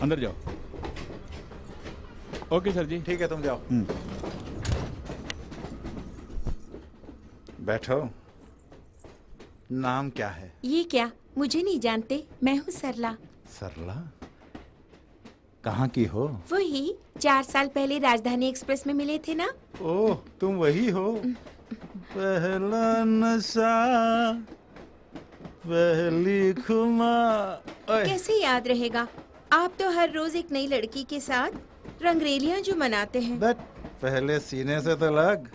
अंदर जाओ। Okay sir जी। ठीक है, तुम जाओ। बैठो। नाम क्या है? ये क्या, मुझे नहीं जानते, मैं हूँ सरला। सरला? कहाँ की हो? वही 4 साल पहले राजधानी एक्सप्रेस में मिले थे ना। ओह, तुम वही हो। पहला नशा, पहली खुमार। कैसे याद रहेगा, आप तो हर रोज एक नई लड़की के साथ रंगरेलियां जो मनाते हैं। बट पहले सीने से तो लग।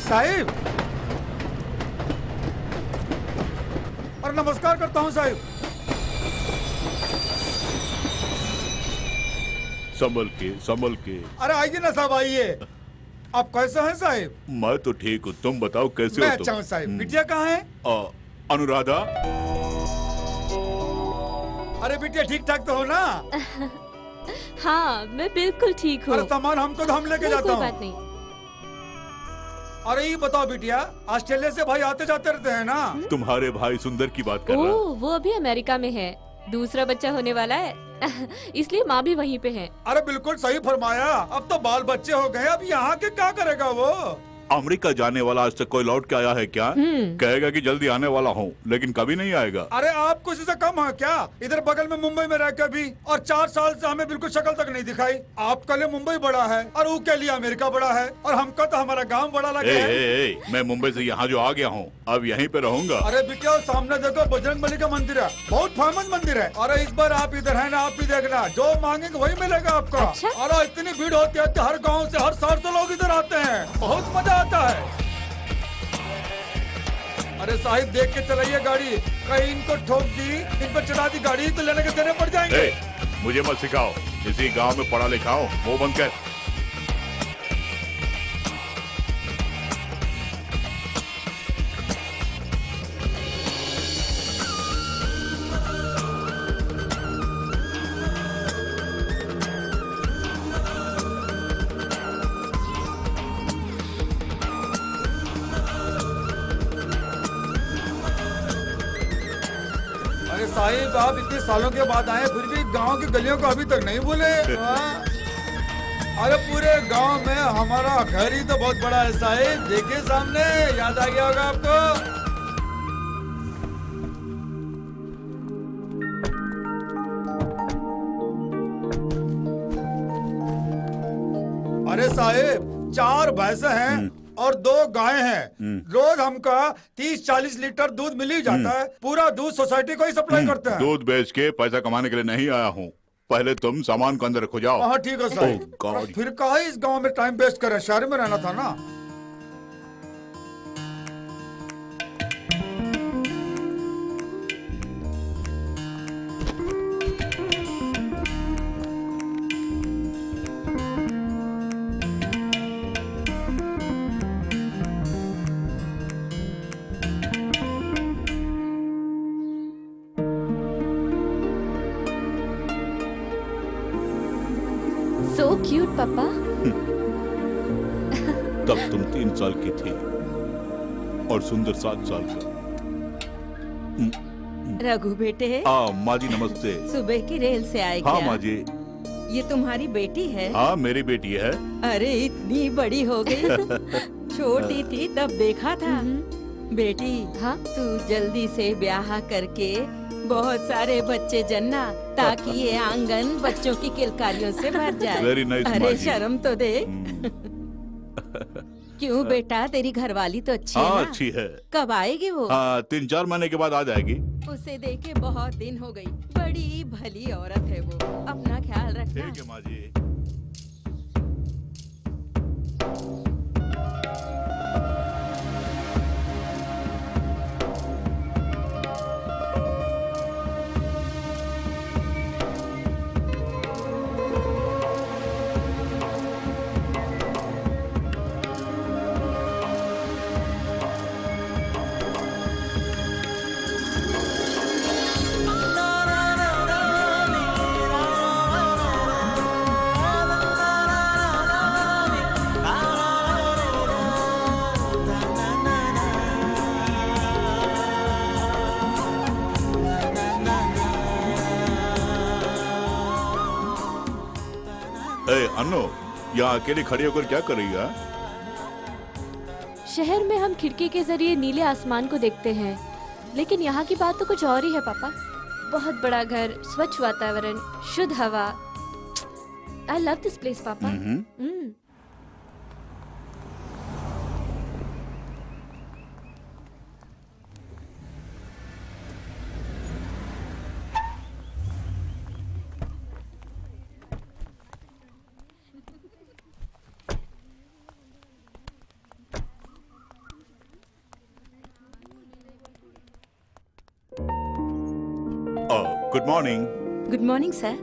साहिब, और नमस्कार करता हूँ साहिब। संभल के। अरे आइए ना साहब, आइए। आप कैसे हैं साहिब? मैं तो ठीक हूँ, तुम बताओ कैसे मैं हो अच्छा तुम? हूँ साहिब। बिटिया कहाँ है? अनुराधा। अरे बिटिया ठीक ठाक तो हो ना? हाँ, मैं बिल्कुल ठीक हूँ। अरे सामान हमको तो हम लेके जाता कोई हूँ। बात नहीं। अरे ये बताओ बिटिया, ऑस्ट्रेलिया से भाई आते जाते रहते हैं ना? तुम्हारे भाई सुंदर की बात कर रहा। ओह, वो अभी अमेरिका में है, दूसरा बच्चा होने वाला है। इसलिए माँ भी वहीं पे है। अरे बिल्कुल सही फरमाया। अब तो बाल बच्चे हो गए, अब यहाँ के क्या करेगा वो? अमेरिका जाने वाला आज तक कोई लौट के आया है क्या? कहेगा कि जल्दी आने वाला हूँ, लेकिन कभी नहीं आएगा। अरे आप कुछ से कम है क्या? इधर बगल में मुंबई में रह के भी, और 4 साल से हमें बिल्कुल शक्ल तक नहीं दिखाई। आपके लिए मुंबई बड़ा है और वो के लिए अमेरिका बड़ा है, और हमका तो हमारा गांव बड़ा लगे है। मैं मुंबई से यहाँ जो आ गया हूँ, अब यहीं पे रहूंगा। अरे बिटिया सामने देखो, बजरंगबली का मंदिर है, बहुत फेमस मंदिर है। अरे इस बार आप इधर है ना, आप भी देखना, जो मांगेंगे वही मिलेगा आपको। अच्छा? अरे इतनी भीड़ होती है कि हर गाँव से हर शहर से लोग इधर आते हैं, बहुत मजा आता है। अरे साहिब देख के चलाइए गाड़ी, कहीं इनको ठोक दी, इन पर चढ़ा दी गाड़ी तो लेने के देने पड़ जाएंगे। मुझे मत सिखाओ, इसी गांव में पढ़ा लिखा हूँ, मुंह बंद कर। साहिब आप इतने सालों के बाद आए, फिर भी गांव की गलियों को अभी तक नहीं भूले। अरे पूरे गांव में हमारा घर ही तो बहुत बड़ा है साहिब, देखिए सामने, याद आ गया होगा आपको। अरे साहिब 4 भैंसे हैं और 2 गायें हैं। रोज हमका 30-40 लीटर दूध मिल ही जाता है। पूरा दूध सोसाइटी को ही सप्लाई करते हैं। दूध बेच के पैसा कमाने के लिए नहीं आया हूँ, पहले तुम सामान को अंदर रखो जाओ। हाँ ठीक है साहिब। फिर कहा इस गांव में टाइम वेस्ट करें, शहर में रहना था ना। क्यूट पापा। तब तुम 3 साल की थी और सुंदर 7 साल का। रघु बेटे, माँ जी नमस्ते। सुबह की रेल से आए हाँ क्या? माँ जी। ये तुम्हारी बेटी है? हाँ मेरी बेटी है। अरे इतनी बड़ी हो गई। छोटी थी तब देखा था। बेटी, हाँ? तू जल्दी से ब्याह करके बहुत सारे बच्चे जन्ना, ताकि ये आंगन बच्चों की किलकारियों से भर जाए। Very nice, अरे माँ जी। शर्म तो दे। क्यों बेटा, तेरी घरवाली तो अच्छी है हाँ ना? अच्छी है। कब आएगी वो? 3-4 महीने के बाद आ जाएगी। उसे देखे बहुत दिन हो गई। बड़ी भली औरत है वो। अपना ख्याल रखना। ठीक है माँ जी। अन्नो, यहाँ अकेले खड़ी होकर क्या कर रही है? शहर में हम खिड़की के जरिए नीले आसमान को देखते हैं, लेकिन यहाँ की बात तो कुछ और ही है पापा। बहुत बड़ा घर, स्वच्छ वातावरण, शुद्ध हवा। आई लव दिस प्लेस पापा। Good morning. Good morning sir.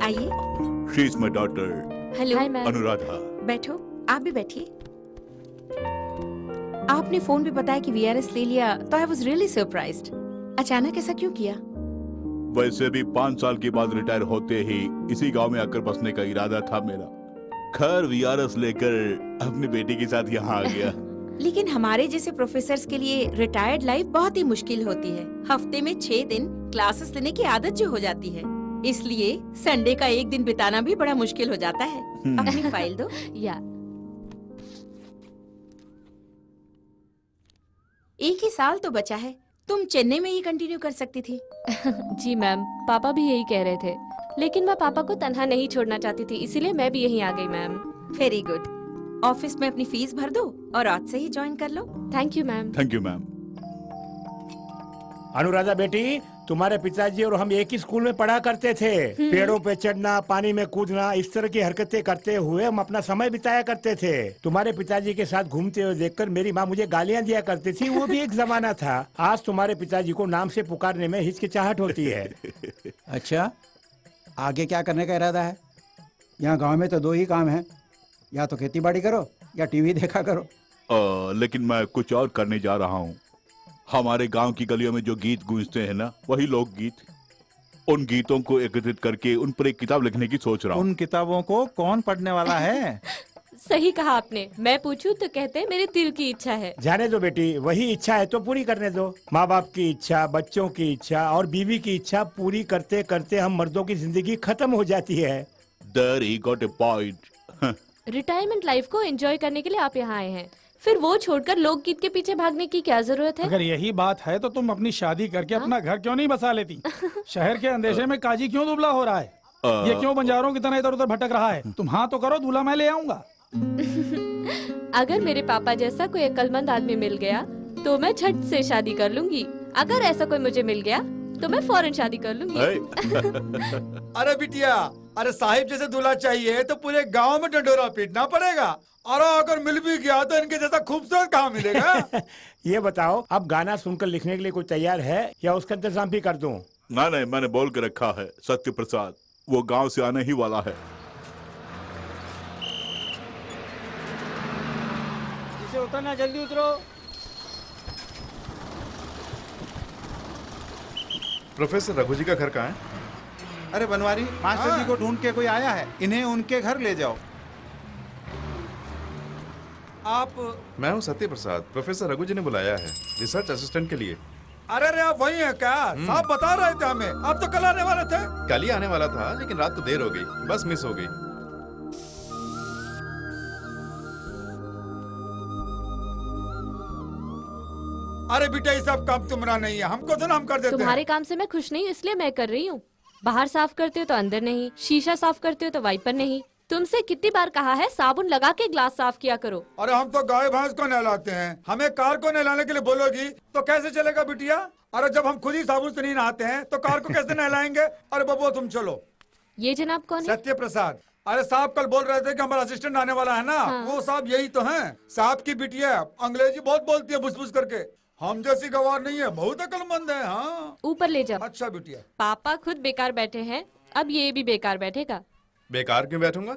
आइए। She is my daughter. Hello. Hi ma'am. Anuradha. बैठो, आप भी बैठिए। आपने फोन पे बताया कि वीआरएस ले लिया, तो आई वाज रियली सरप्राइज्ड। अचानक ऐसा क्यों किया? वैसे भी 5 साल के बाद रिटायर होते ही इसी गांव में आकर बसने का इरादा था मेरा। खैर वीआरएस लेकर अपनी बेटी के साथ यहाँ आ गया। लेकिन हमारे जैसे प्रोफेसर्स के लिए रिटायर्ड लाइफ बहुत ही मुश्किल होती है। हफ्ते में 6 दिन क्लासेस लेने की आदत जो हो जाती है, इसलिए संडे का एक दिन बिताना भी बड़ा मुश्किल हो जाता है। अपनी फाइल दो। या एक ही साल तो बचा है, तुम चेन्नई में ही कंटिन्यू कर सकती थी। जी मैम, पापा भी यही कह रहे थे, लेकिन मैं पापा को तन्हा नहीं छोड़ना चाहती थी, इसीलिए मैं भी यहीं आ गई मैम। Very good. ऑफिस में अपनी फीस भर दो और आज से ही ज्वाइन कर लो। Thank you ma'am. Thank you ma'am. Anuradha बेटी, तुम्हारे पिताजी और हम एक ही स्कूल में पढ़ा करते थे। पेड़ों पे चढ़ना, पानी में कूदना, इस तरह की हरकतें करते हुए हम अपना समय बिताया करते थे। तुम्हारे पिताजी के साथ घूमते हुए देखकर मेरी माँ मुझे गालियाँ दिया करती थी, वो भी एक जमाना था। आज तुम्हारे पिताजी को नाम से पुकारने में हिचकिचाहट होती है। अच्छा, आगे क्या करने का इरादा है? यहाँ गांव में तो 2 ही काम है, या तो खेती बाड़ी करो या टीवी देखा करो। लेकिन मैं कुछ और करने जा रहा हूँ। हमारे गांव की गलियों में जो गीत गूंजते हैं ना, वही लोकगीत, उन गीतों को एकत्रित करके उन पर एक किताब लिखने की सोच रहा हूँ। उन किताबों को कौन पढ़ने वाला है? सही कहा आपने। मैं पूछूं तो कहते हैं मेरे दिल की इच्छा है। जाने दो बेटी, वही इच्छा है तो पूरी करने दो। माँ बाप की इच्छा, बच्चों की इच्छा और बीवी की इच्छा पूरी करते करते हम मर्दों की जिंदगी खत्म हो जाती है। There he got a point. Retirement life को एंजॉय करने के लिए आप यहाँ आए हैं, फिर वो छोड़कर लोकगीत के पीछे भागने की क्या जरूरत है? अगर यही बात है तो तुम अपनी शादी करके अपना घर क्यों नहीं बसा लेती? शहर के अंदेशे में काजी क्यों दुबला हो रहा है? ये क्यों बंजारों की तरह इधर उधर भटक रहा है? तुम हाँ तो करो, दूल्हा मैं ले आऊंगा। अगर मेरे पापा जैसा कोई अक्लमंद आदमी मिल गया तो मैं झट से शादी कर लूंगी। अगर ऐसा कोई मुझे मिल गया तो मैं फौरन शादी कर लूंगी। अरे बिटिया, अरे साहिब जैसे दूल्हा चाहिए तो पूरे गांव में डंडोरा पीटना पड़ेगा, और अगर मिल भी गया तो इनके जैसा खूबसूरत कहाँ मिलेगा? ये बताओ, अब गाना सुनकर लिखने के लिए कोई तैयार है या उसका इंतजाम भी कर दूं? नहीं, मैंने बोल के रखा है। सत्य प्रसाद वो गांव से आने ही वाला है। उतरना, जल्दी उतरो। प्रोफेसर रघु जी का घर कहाँ है? अरे बनवारी, मास्टर जी को ढूंढ के कोई आया है, इन्हें उनके घर ले जाओ। आप? मैं हूँ सत्य प्रसाद, प्रोफेसर रघु जी ने बुलाया है रिसर्च असिस्टेंट के लिए। अरे आप वही हैं क्या? साहब बता रहे थे हमें, आप तो कल आने वाले थे। कल ही आने वाला था, लेकिन रात को देर हो गई, बस मिस हो गई। अरे बेटा ये सब काम तुम्हारा नहीं है, हमको तो ना हम कर देते तुम्हारे हैं। काम से मैं खुश नहीं हूँ, इसलिए मैं कर रही हूँ। बाहर साफ करते हो तो अंदर नहीं, शीशा साफ करते हो तो वाइपर नहीं। तुमसे कितनी बार कहा है साबुन लगा के ग्लास साफ किया करो। अरे हम तो गाय भैंस को नहलाते हैं, हमें कार को नहलाने के लिए बोलोगी तो कैसे चलेगा बिटिया? अरे जब हम खुद ही साबुन से नहीं नहाते हैं तो कार को कैसे नहलाएंगे? अरे बबुआ तुम चलो। ये जनाब कौन है? सत्य प्रसाद। अरे साहब कल बोल रहे थे कि हमारा असिस्टेंट आने वाला है ना। हाँ। वो साहब यही तो हैं। साहब की बिटिया अंग्रेजी बहुत बोलती है बुस करके, हम जैसी गवार नहीं है, बहुत अक्लमंद है। हाँ ऊपर ले जाओ। अच्छा बिटिया। पापा खुद बेकार बैठे हैं, अब ये भी बेकार बैठेगा। बेकार क्यों बैठूंगा?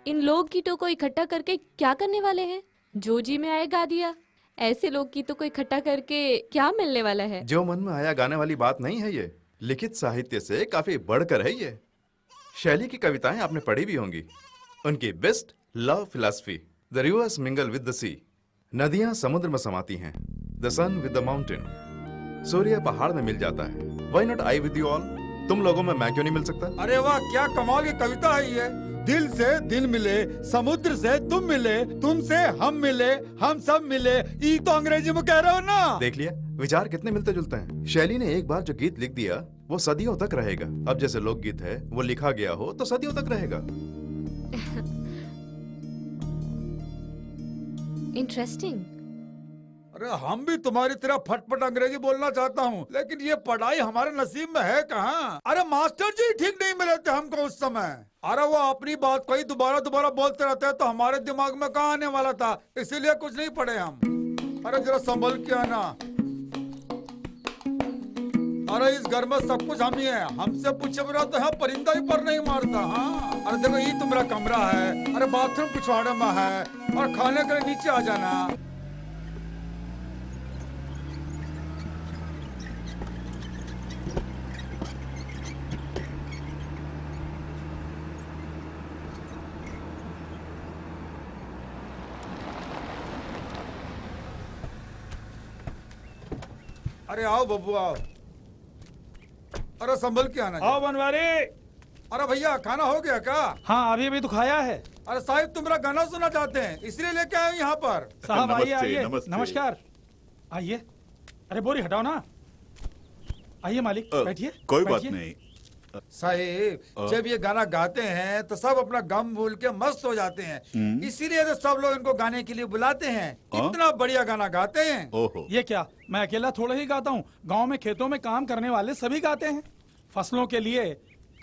इन लोग कीटों को इकट्ठा करके क्या करने वाले हैं? जो जी में आए गा दिया। ऐसे लोग कीटों को इकट्ठा करके क्या मिलने वाला है? जो मन में आया गाने वाली बात नहीं है ये, लिखित साहित्य से काफी बढ़कर है ये। शैली की कविताएं आपने पढ़ी भी होंगी। उनकी best love philosophy, the rivers mingle with the sea. नदियां समुद्र में समाती हैं, the sun with the mountain. सूर्य पहाड़ में मिल जाता है, why not I with you all. तुम लोगों में मैं क्यों नहीं मिल सकता? अरे वाह क्या कमाल की कविता है ये। दिल से दिल मिले, समुद्र से तुम मिले, तुमसे हम मिले, हम सब मिले, ये तो अंग्रेजी में कह रहे हो ना। देख लिया विचार कितने मिलते जुलते हैं। शैली ने एक बार जो गीत लिख दिया वो सदियों तक रहेगा। अब जैसे लोकगीत है वो लिखा गया हो तो सदियों तक रहेगा। इंटरेस्टिंग। अरे हम भी तुम्हारी तरह फटफट अंग्रेजी बोलना चाहता हूँ, लेकिन ये पढ़ाई हमारे नसीब में है कहाँ। अरे मास्टर जी ठीक नहीं मिले थे हमको उस समय। अरे वो अपनी बात को ही दोबारा बोलते रहते हैं तो हमारे दिमाग में कहाँ आने वाला था, इसीलिए कुछ नहीं पढ़े हम। अरे जरा संभल के आना। अरे इस घर में सब कुछ हम ही है, हमसे पूछे बिना तो है परिंदा ही पर नहीं मारता। हाँ अरे देखो ये तुम्हारा कमरा है, अरे बाथरूम पिछवाड़े में है, और खाने के लिए नीचे आ जाना। अरे आओ बब्बू आओ। अरे संभल के आना। आओ बनवारी। अरे भैया खाना हो गया क्या? हाँ अभी अभी तो खाया है। अरे साहिब तुम मेरा गाना सुनना चाहते हैं इसलिए लेके आए यहाँ पर। साहब आइए नमस्ते, आइए। नमस्ते। नमस्कार आइए। अरे बोरी हटाओ ना। आइए मालिक बैठिए। कोई बात बैठिए। नहीं। साहिब जब ये गाना गाते हैं तो सब अपना गम भूल के मस्त हो जाते हैं, इसीलिए तो सब लोग इनको गाने के लिए बुलाते हैं। इतना बढ़िया गाना गाते हैं। ओहो। ये क्या मैं अकेला थोड़ा ही गाता हूँ, गांव में खेतों में काम करने वाले सभी गाते हैं। फसलों के लिए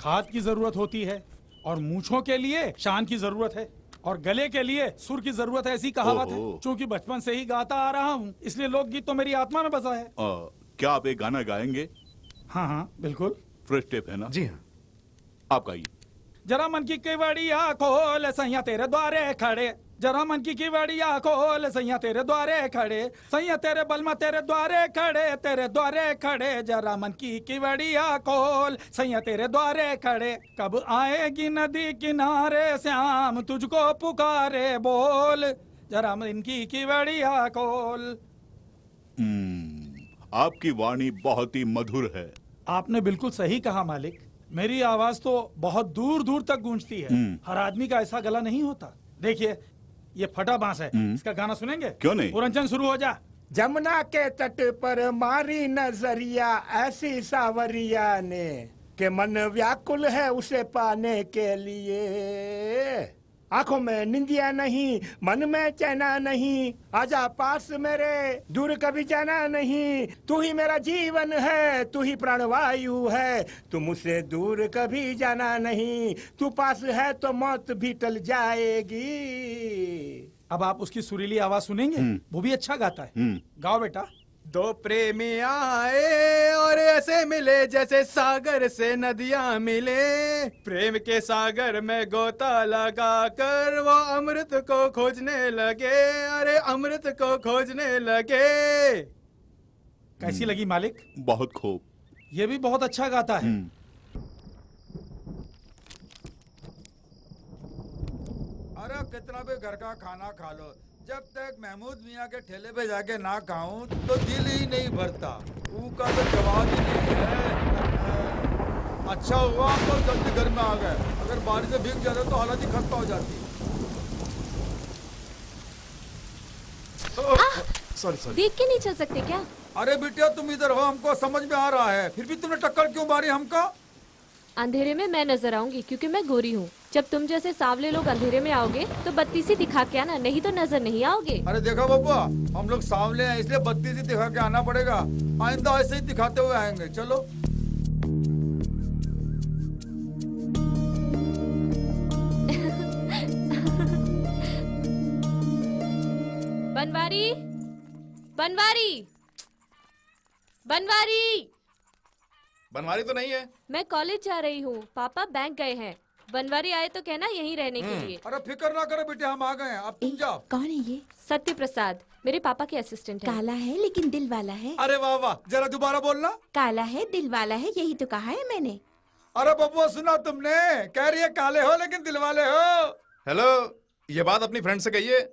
खाद की जरूरत होती है, और मूछों के लिए शान की जरूरत है, और गले के लिए सुर की जरूरत है, ऐसी कहावत है। ओहो। चूंकि बचपन से ही गाता आ रहा हूँ इसलिए लोकगीत तो मेरी आत्मा में बसा है। क्या आप एक गाना गाएंगे? हाँ हाँ बिल्कुल। फ्रेश टेप है ना? जी हाँ। आप गाइए। जरा मन की केवड़िया खोल सैया तेरे द्वारे खड़े, जरा मन की केवड़िया खोल सैया तेरे द्वारे खड़े, सैया तेरे बलमा तेरे द्वारे खड़े, तेरे द्वारे खड़े, जरा मन की केवड़िया खोल सैया तेरे द्वारे खड़े। कब आएगी नदी किनारे श्याम तुझको पुकारे बोल, जरा मन की केवड़िया खोल। आपकी वाणी बहुत ही मधुर है। आपने बिल्कुल सही कहा मालिक, मेरी आवाज तो बहुत दूर दूर तक गूंजती है। हर आदमी का ऐसा गला नहीं होता। देखिए ये फटा बांस है, इसका गाना सुनेंगे? क्यों नहीं? पुरंचन शुरू हो जा। जमुना के तट पर मारी नजरिया ऐसी सावरिया ने के मन व्याकुल है उसे पाने के लिए। आंखों में निंदिया नहीं, मन में चैना नहीं, आजा पास मेरे, दूर कभी जाना नहीं। तू ही मेरा जीवन है, तू ही प्राणवायु है, तू मुझसे दूर कभी जाना नहीं। तू पास है तो मौत भी टल जाएगी। अब आप उसकी सुरीली आवाज सुनेंगे, वो भी अच्छा गाता है। गाओ बेटा। दो प्रेमी आए और ऐसे मिले जैसे सागर से नदियां मिले, प्रेम के सागर में गोता लगा कर वो अमृत को खोजने लगे, अरे अमृत को खोजने लगे। कैसी लगी मालिक? बहुत खूब। ये भी बहुत अच्छा गाता है। कितना भी घर का खाना खा लो, जब तक महमूद मियाँ के ठेले पे जाके ना खाऊं तो दिल ही नहीं भरता। का तो जवाब ही नहीं है। अच्छा हुआ हम लोग जल्दी घर में आ गए, अगर बारिश से भीग जाते तो हालत ही खस्ता हो जाती। Sorry sorry. देख के नहीं चल सकते क्या? अरे बिटिया तुम इधर हो, हमको समझ में आ रहा है, फिर भी तुमने टक्कर क्यों मारी हमका? अंधेरे में मैं नजर आऊंगी क्योंकि मैं गोरी हूँ। जब तुम जैसे सांवले लोग अंधेरे में आओगे तो बत्ती सी दिखा के आना, नहीं तो नजर नहीं आओगे। अरे देखो बब्बा, हम लोग सांवले हैं इसलिए बत्ती सी दिखा के आना पड़ेगा, आइंदा ऐसे ही दिखाते हुए आएंगे। चलो। बनवारी, बनवारी, बनवारी। बनवारी तो नहीं है। मैं कॉलेज जा रही हूँ, पापा बैंक गए हैं। बनवारी आए तो कहना यहीं रहने के लिए। अरे फिक्र ना करो बेटे, हम आ गए हैं, अब तुम जाओ। कौन है ये? सत्य प्रसाद, मेरे पापा के असिस्टेंट हैं। काला है लेकिन दिल वाला है। अरे वाह वाह, जरा दोबारा बोलना। काला है दिल वाला है, यही तो कहा है मैंने। अरे बब्बुआ सुना तुमने, कह रही है काले हो लेकिन दिल वाले हो। हेलो, ये बात अपनी फ्रेंड से कहिए।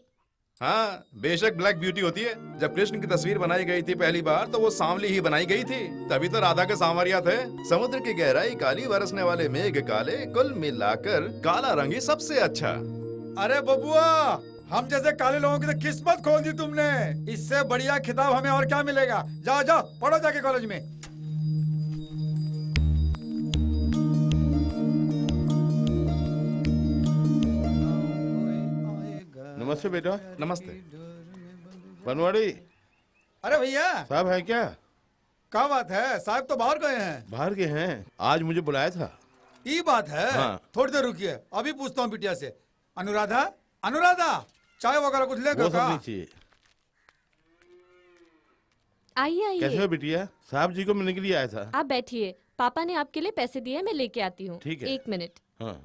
हाँ, बेशक ब्लैक ब्यूटी होती है। जब कृष्ण की तस्वीर बनाई गई थी पहली बार तो वो सांवली ही बनाई गई थी, तभी तो राधा के सांवरिया थे। समुद्र की गहराई काली, बरसने वाले मेघ काले, कुल मिलाकर काला रंग ही सबसे अच्छा। अरे बबुआ, हम जैसे काले लोगों की तो किस्मत खोल दी तुमने। इससे बढ़िया खिताब हमें और क्या मिलेगा। जाओ जाओ, पढ़ो जाके कॉलेज में। नमस्ते बेटा। नमस्ते। बनवाड़ी अरे भैया साहब है क्या? क्या बात है, साहब तो बाहर गए हैं। बाहर के हैं, आज मुझे बुलाया था। ये बात है। हाँ। थोड़ी देर रुकिए, अभी पूछता हूँ बिटिया से। अनुराधा, अनुराधा, चाय वगैरह कुछ लेकर वो सब का? नहीं चाहिए। आइए कैसे हो आइए, बिटिया? साहब जी को मिलने के लिए आया था। आप बैठिए। पापा ने आपके लिए पैसे दिए, मैं लेके आती हूँ। ठीक है। 1 मिनट। हाँ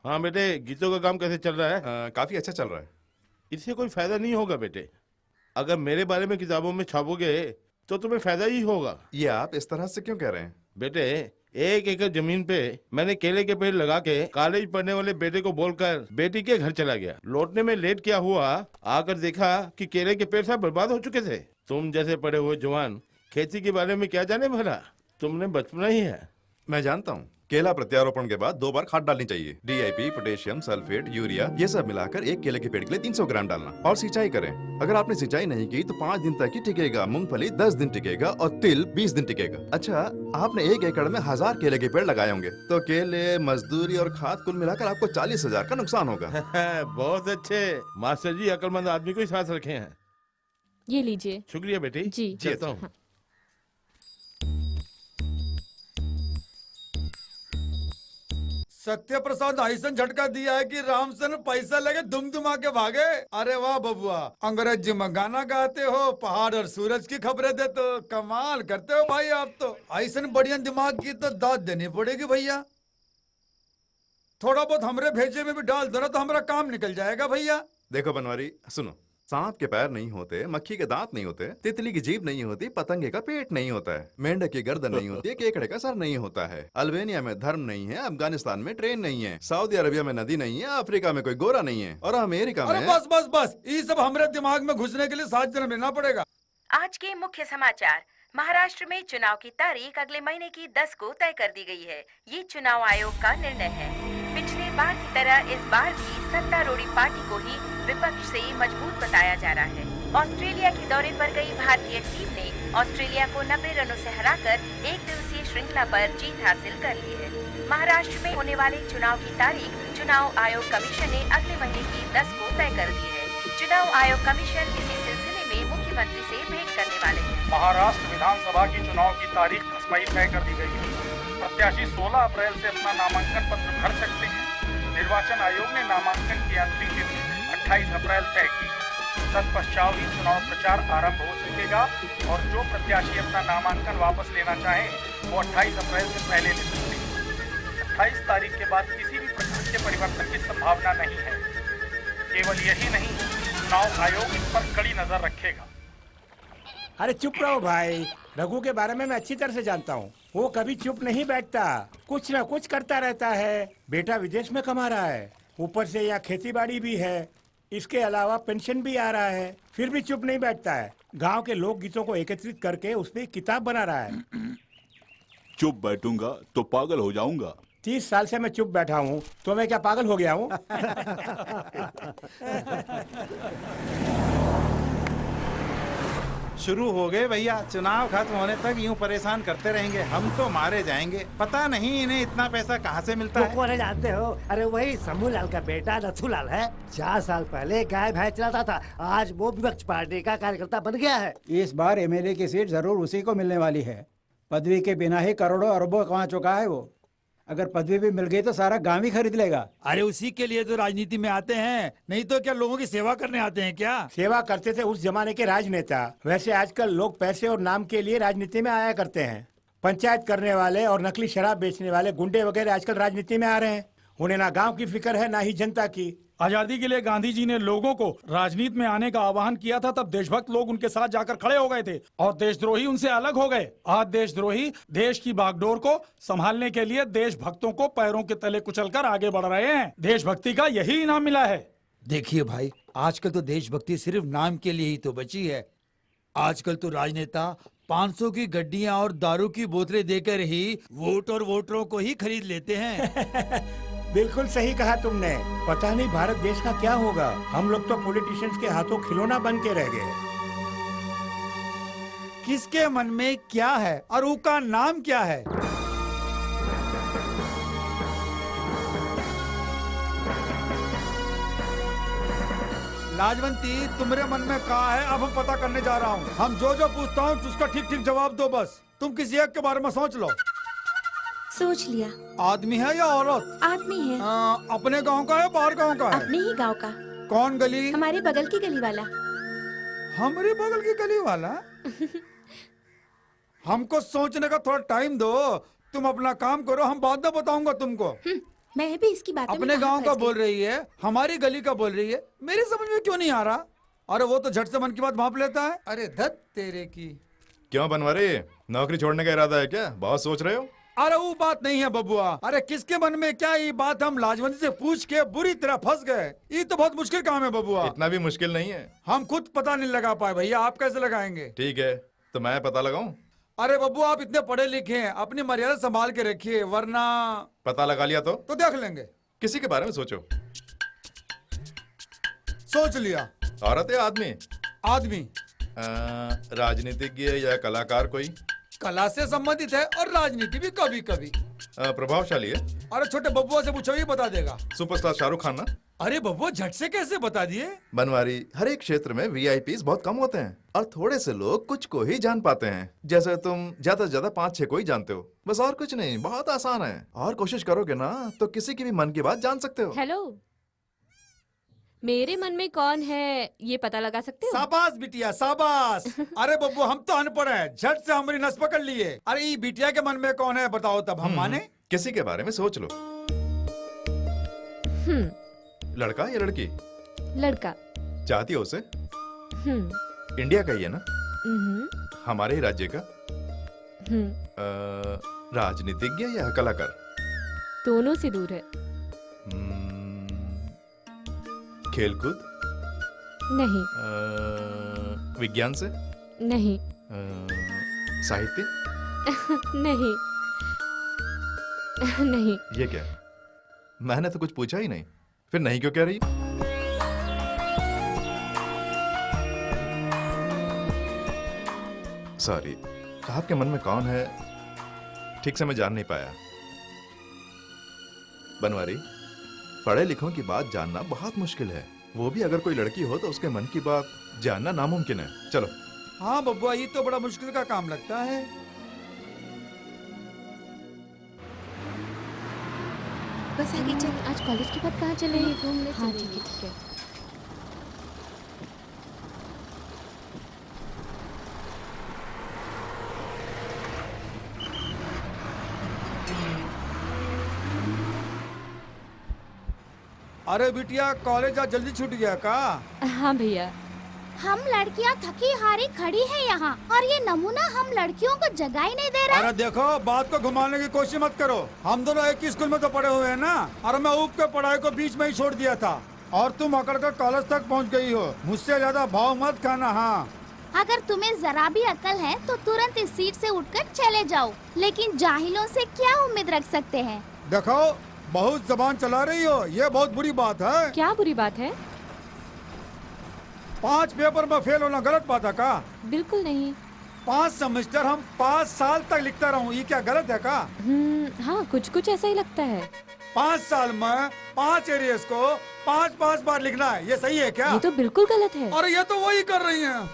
हाँ बेटे, गीतों का काम कैसे चल रहा है? काफी अच्छा चल रहा है। इससे कोई फायदा नहीं होगा बेटे। अगर मेरे बारे में किताबों में छापोगे तो तुम्हें फायदा ही होगा। ये आप इस तरह से क्यों कह रहे हैं? बेटे, 1 एकड़ जमीन पे मैंने केले के पेड़ लगा के कॉलेज पढ़ने वाले बेटे को बोलकर बेटी के घर चला गया। लौटने में लेट क्या हुआ, आकर देखा कि केले के पेड़ सब बर्बाद हो चुके थे। तुम जैसे पढ़े हुए जवान खेती के बारे में क्या जाने भला, तुमने बचपना ही है। मैं जानता हूँ, केला प्रत्यारोपण के बाद 2 बार खाद डालनी चाहिए। DIP, पोटेशियम, सल्फेट, यूरिया, ये सब मिलाकर 1 केले के पेड़ के लिए 300 ग्राम डालना। और सिंचाई करें। अगर आपने सिंचाई नहीं की तो 5 दिन तक ही टिकेगा, मूंगफली 10 दिन टिकेगा और तिल 20 दिन टिकेगा। अच्छा, आपने 1 एकड़ में 1000 केले के पेड़ लगाए होंगे तो केले, मजदूरी और खाद कुल मिलाकर आपको 40,000 का नुकसान होगा। बहुत अच्छे मास्टर जी, अक्लमंद आदमी को ही साथ रखे हैं। ये लीजिए। शुक्रिया बेटी जी। चलता हूँ। सत्य प्रसाद ऐसन झटका दिया है कि रामसन पैसा लगे दुमदुमा के भागे। अरे वाह बबुआ, अंग्रेजी में गाना गाते हो, पहाड़ और सूरज की खबरें देते हो, कमाल करते हो भाई आप तो। ऐसन बढ़िया दिमाग की तो दाद देनी पड़ेगी भैया। थोड़ा बहुत हमरे भेजे में भी डाल दो ना तो हमारा काम निकल जाएगा भैया। देखो बनवारी, सुनो, सांप के पैर नहीं होते, मक्खी के दांत नहीं होते, तितली की जीभ नहीं होती, पतंगे का पेट नहीं होता है, मेंढक की गर्दन नहीं होती है, केकड़े का सर नहीं होता है, अल्बेनिया में धर्म नहीं है, अफगानिस्तान में ट्रेन नहीं है, सऊदी अरबिया में नदी नहीं है, अफ्रीका में कोई गोरा नहीं है और अमेरिका अरे में। बस बस बस, ये सब हमारे दिमाग में घुसने के लिए 7 जन्म लेना पड़ेगा। आज के मुख्य समाचार। महाराष्ट्र में चुनाव की तारीख अगले महीने की 10 को तय कर दी गई है। ये चुनाव आयोग का निर्णय है। पिछले बार की तरह इस बार भी सत्तारूढ़ी पार्टी को ही विपक्ष से मजबूत बताया जा रहा है। ऑस्ट्रेलिया के दौरे पर गई भारतीय टीम ने ऑस्ट्रेलिया को 90 रनों से हराकर 1 दिवसीय श्रृंखला पर जीत हासिल कर ली है। महाराष्ट्र में होने वाले चुनाव की तारीख चुनाव आयोग कमीशन ने अगले महीने की 10 को तय कर दी है। चुनाव आयोग कमीशन इसी सिलसिले में मुख्यमंत्री से भेंट करने वाले हैं। महाराष्ट्र विधानसभा की चुनाव की तारीख 10 मई तय कर दी गई है। प्रत्याशी 16 अप्रैल से अपना नामांकन पत्र भर सकते हैं। निर्वाचन आयोग ने नामांकन की अंतिम तिथि 28 अप्रैल तय की। तत्पश्चात ही चुनाव प्रचार आरंभ हो सकेगा और जो प्रत्याशी अपना नामांकन वापस लेना चाहे वो 28 अप्रैल से पहले ले सकते हैं। 28 तारीख के बाद किसी भी प्रकार के परिवर्तन की संभावना नहीं है। केवल यही नहीं, चुनाव आयोग इस पर कड़ी नजर रखेगा। अरे चुप रहो भाई, रघु के बारे में मैं अच्छी तरह से जानता हूँ। वो कभी चुप नहीं बैठता, कुछ न कुछ करता रहता है। बेटा विदेश में कमा रहा है, ऊपर से यहाँ खेती बाड़ी भी है, इसके अलावा पेंशन भी आ रहा है, फिर भी चुप नहीं बैठता है। गांव के लोक गीतों को एकत्रित करके उस पे किताब बना रहा है। चुप बैठूंगा तो पागल हो जाऊंगा। 30 साल से मैं चुप बैठा हूँ, तो मैं क्या पागल हो गया हूँ? शुरू हो गए भैया, चुनाव खत्म होने तक यूं परेशान करते रहेंगे, हम तो मारे जाएंगे। पता नहीं इन्हें इतना पैसा कहाँ से मिलता है। कौन है जानते हो? अरे वही समू लाल का बेटा नथू लाल है। 4 साल पहले गाय भैंस चलाता था, आज वो विपक्ष पार्टी का कार्यकर्ता बन गया है। इस बार एमएलए की सीट जरूर उसी को मिलने वाली है। पदवी के बिना ही करोड़ों अरबों कमा चुका है वो। अगर पदवी भी मिल गई तो सारा गांव ही खरीद लेगा। अरे उसी के लिए तो राजनीति में आते हैं, नहीं तो क्या लोगों की सेवा करने आते हैं क्या? सेवा करते थे उस जमाने के राजनेता, वैसे आजकल लोग पैसे और नाम के लिए राजनीति में आया करते हैं। पंचायत करने वाले और नकली शराब बेचने वाले गुंडे वगैरह आजकल राजनीति में आ रहे हैं। उन्हें ना गांव की फिक्र है, ना ही जनता की। आजादी के लिए गांधी जी ने लोगों को राजनीति में आने का आह्वान किया था, तब देशभक्त लोग उनके साथ जाकर खड़े हो गए थे और देशद्रोही उनसे अलग हो गए। आज देशद्रोही देश की बागडोर को संभालने के लिए देशभक्तों को पैरों के तले कुचलकर आगे बढ़ रहे हैं। देशभक्ति का यही इनाम मिला है। देखिए भाई, आजकल तो देशभक्ति सिर्फ नाम के लिए ही तो बची है। आजकल तो राजनेता 500 की गड्डियां और दारू की बोतलें देकर ही वोट और वोटरों को ही खरीद लेते हैं। बिल्कुल सही कहा तुमने। पता नहीं भारत देश का क्या होगा। हम लोग तो पॉलिटिशियंस के हाथों खिलौना बन के रह गए। किसके मन में क्या है और उसका नाम क्या है? लाजवंती, तुम्हारे मन में क्या है अब हम पता करने जा रहा हूँ। हम जो जो पूछता हूँ उसका ठीक ठीक जवाब दो बस। तुम किसी एक के बारे में सोच लो। सोच लिया। आदमी है या औरत? आदमी है। अपने गांव का है बाहर गांव का है? अपने ही गांव का। कौन गली? हमारे बगल की गली वाला। हमारे बगल की गली वाला? हमको सोचने का थोड़ा टाइम दो। तुम अपना काम करो, हम बाद में बताऊंगा तुमको। मैं भी इसकी बातों में अपने कहाँ गांव का फंस बोल गई? रही है, हमारी गली का बोल रही है। मेरी समझ में क्यों नहीं आ रहा? अरे वो तो झट से मन की बात भाप लेता है। अरे धत तेरे की। क्यों बनवारी, नौकरी छोड़ने का इरादा है क्या? बहुत सोच रहे हो? अरे वो बात नहीं है बबुआ। अरे किसके मन में क्या, ये बात हम लाजवंती से पूछ के बुरी तरह फंस गए। ये तो बहुत मुश्किल काम है बबुआ। इतना भी मुश्किल नहीं है। हम खुद पता नहीं लगा पाए भैया, आप कैसे लगाएंगे? ठीक है, तो मैं पता लगाऊं? अरे बबुआ, आप इतने पढ़े लिखे हैं, अपनी मर्यादा संभाल के रखिए, वरना। पता लगा लिया तो देख लेंगे। किसी के बारे में सोचो। सोच लिया। औरत या आदमी? आदमी। राजनीतिज्ञ या कलाकार? कोई कला से संबंधित है और राजनीति भी कभी कभी। प्रभावशाली है? अरे छोटे बबुआ से पूछो, ही बता देगा। सुपरस्टार शाहरुख खान ना? अरे बबुआ, झट से कैसे बता दिए? बनवारी, हर एक क्षेत्र में वीआईपीज बहुत कम होते हैं और थोड़े से लोग कुछ को ही जान पाते हैं। जैसे तुम ज्यादा से ज्यादा 5-6 को ही जानते हो, बस। और कुछ नहीं, बहुत आसान है। और कोशिश करोगे ना तो किसी की भी मन की बात जान सकते हो। हेलो, मेरे मन में कौन है ये पता लगा सकते हो? शाबाश बिटिया, शाबाश। अरे बब्बू, हम तो अनपढ़ हैं, झट से हमारी नस पकड़ लिए। अरे ये बिटिया के मन में कौन है बताओ, तब हम माने। किसी के बारे में सोच लो। लड़का या लड़की? लड़का। चाहती हो उसे? इंडिया का ही है ना? हमारे ही राज्य का? राजनीतिज्ञ या कलाकार? दोनों से दूर है। खेलकूद? नहीं। विज्ञान से? नहीं। साहित्य? नहीं। नहीं। ये क्या? मैंने तो कुछ पूछा ही नहीं, फिर नहीं क्यों कह रही? सॉरी, आपके मन में कौन है ठीक से मैं जान नहीं पाया। बनवारी, पढ़े लिखों की बात जानना बहुत मुश्किल है, वो भी अगर कोई लड़की हो तो उसके मन की बात जानना नामुमकिन है। चलो। हाँ बब्बुआ, ये तो बड़ा मुश्किल का काम लगता है। बस आगे चल। आज कॉलेज के बाद कहाँ चले? घूमने। हाँ ठीक है, ठीक है। अरे बिटिया, कॉलेज आज जल्दी छूट गया का? हाँ भैया। हम लड़कियां थकी हारी खड़ी है यहाँ और ये नमूना हम लड़कियों को जगह ही नहीं दे रहा। अरे देखो, बात को घुमाने की कोशिश मत करो। हम दोनों एक ही स्कूल में तो पढ़े हुए हैं ना। और मैं ऊब के पढ़ाई को बीच में ही छोड़ दिया था और तुम अकड़ कर कॉलेज तक पहुँच गई हो। मुझसे ज्यादा भाव मत खाना। हाँ, अगर तुम्हें जरा भी अकल है तो तुरंत इस सीट से उठकर चले जाओ, लेकिन जाहिलों से क्या उम्मीद रख सकते हैं। देखो, बहुत जबान चला रही हो, ये बहुत बुरी बात है। क्या बुरी बात है? 5 पेपर में फेल होना गलत बात है का? बिल्कुल नहीं। 5 सेमेस्टर हम 5 साल तक लिखता रहूं, ये क्या गलत है का? हाँ, कुछ कुछ ऐसा ही लगता है। 5 साल में 5 एरियस को 5-5 बार लिखना है, ये सही है क्या? ये तो बिल्कुल गलत है। और ये तो वही कर रही हैं।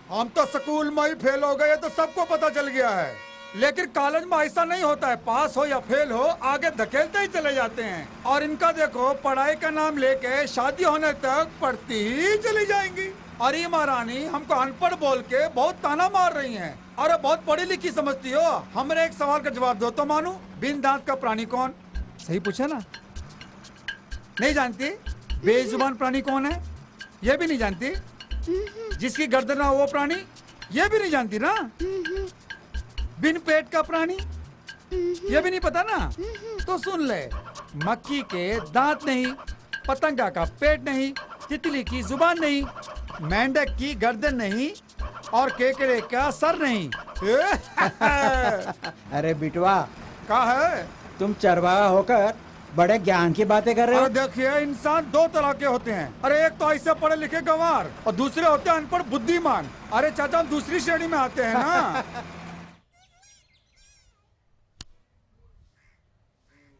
हम तो स्कूल में ही फेल हो गए, तो सबको पता चल गया है। लेकिन कॉलेज में ऐसा नहीं होता है, पास हो या फेल हो आगे धकेलते ही चले जाते हैं। और इनका देखो, पढ़ाई का नाम लेके शादी होने तक पढ़ती ही चली जाएंगी। और ये महारानी हमको अनपढ़ बोल के बहुत ताना मार रही हैं। अरे बहुत पढ़ी लिखी समझती हो। हमारे एक सवाल का जवाब दो तो मानू। बिन दांत का प्राणी कौन? सही पूछा ना? नहीं जानती? बेजुबान प्राणी कौन है? ये भी नहीं जानती? जिसकी गर्दन ना वो प्राणी, ये भी नहीं जानती ना? बिन पेट का प्राणी, ये भी नहीं पता ना? तो सुन ले, मक्खी के दांत नहीं, पतंगा का पेट नहीं, तितली की जुबान नहीं, मेंढक की गर्दन नहीं और केकड़े का सर नहीं। अरे बिटवा, क्या है? तुम चरवाहा होकर बड़े ज्ञान की बातें कर रहे हो। देखिए, इंसान 2 तरह के होते हैं। अरे एक तो ऐसे पढ़े लिखे गंवार और दूसरे होते हैं अनपढ़ बुद्धिमान। अरे चाचा, हम दूसरी श्रेणी में आते हैं ना।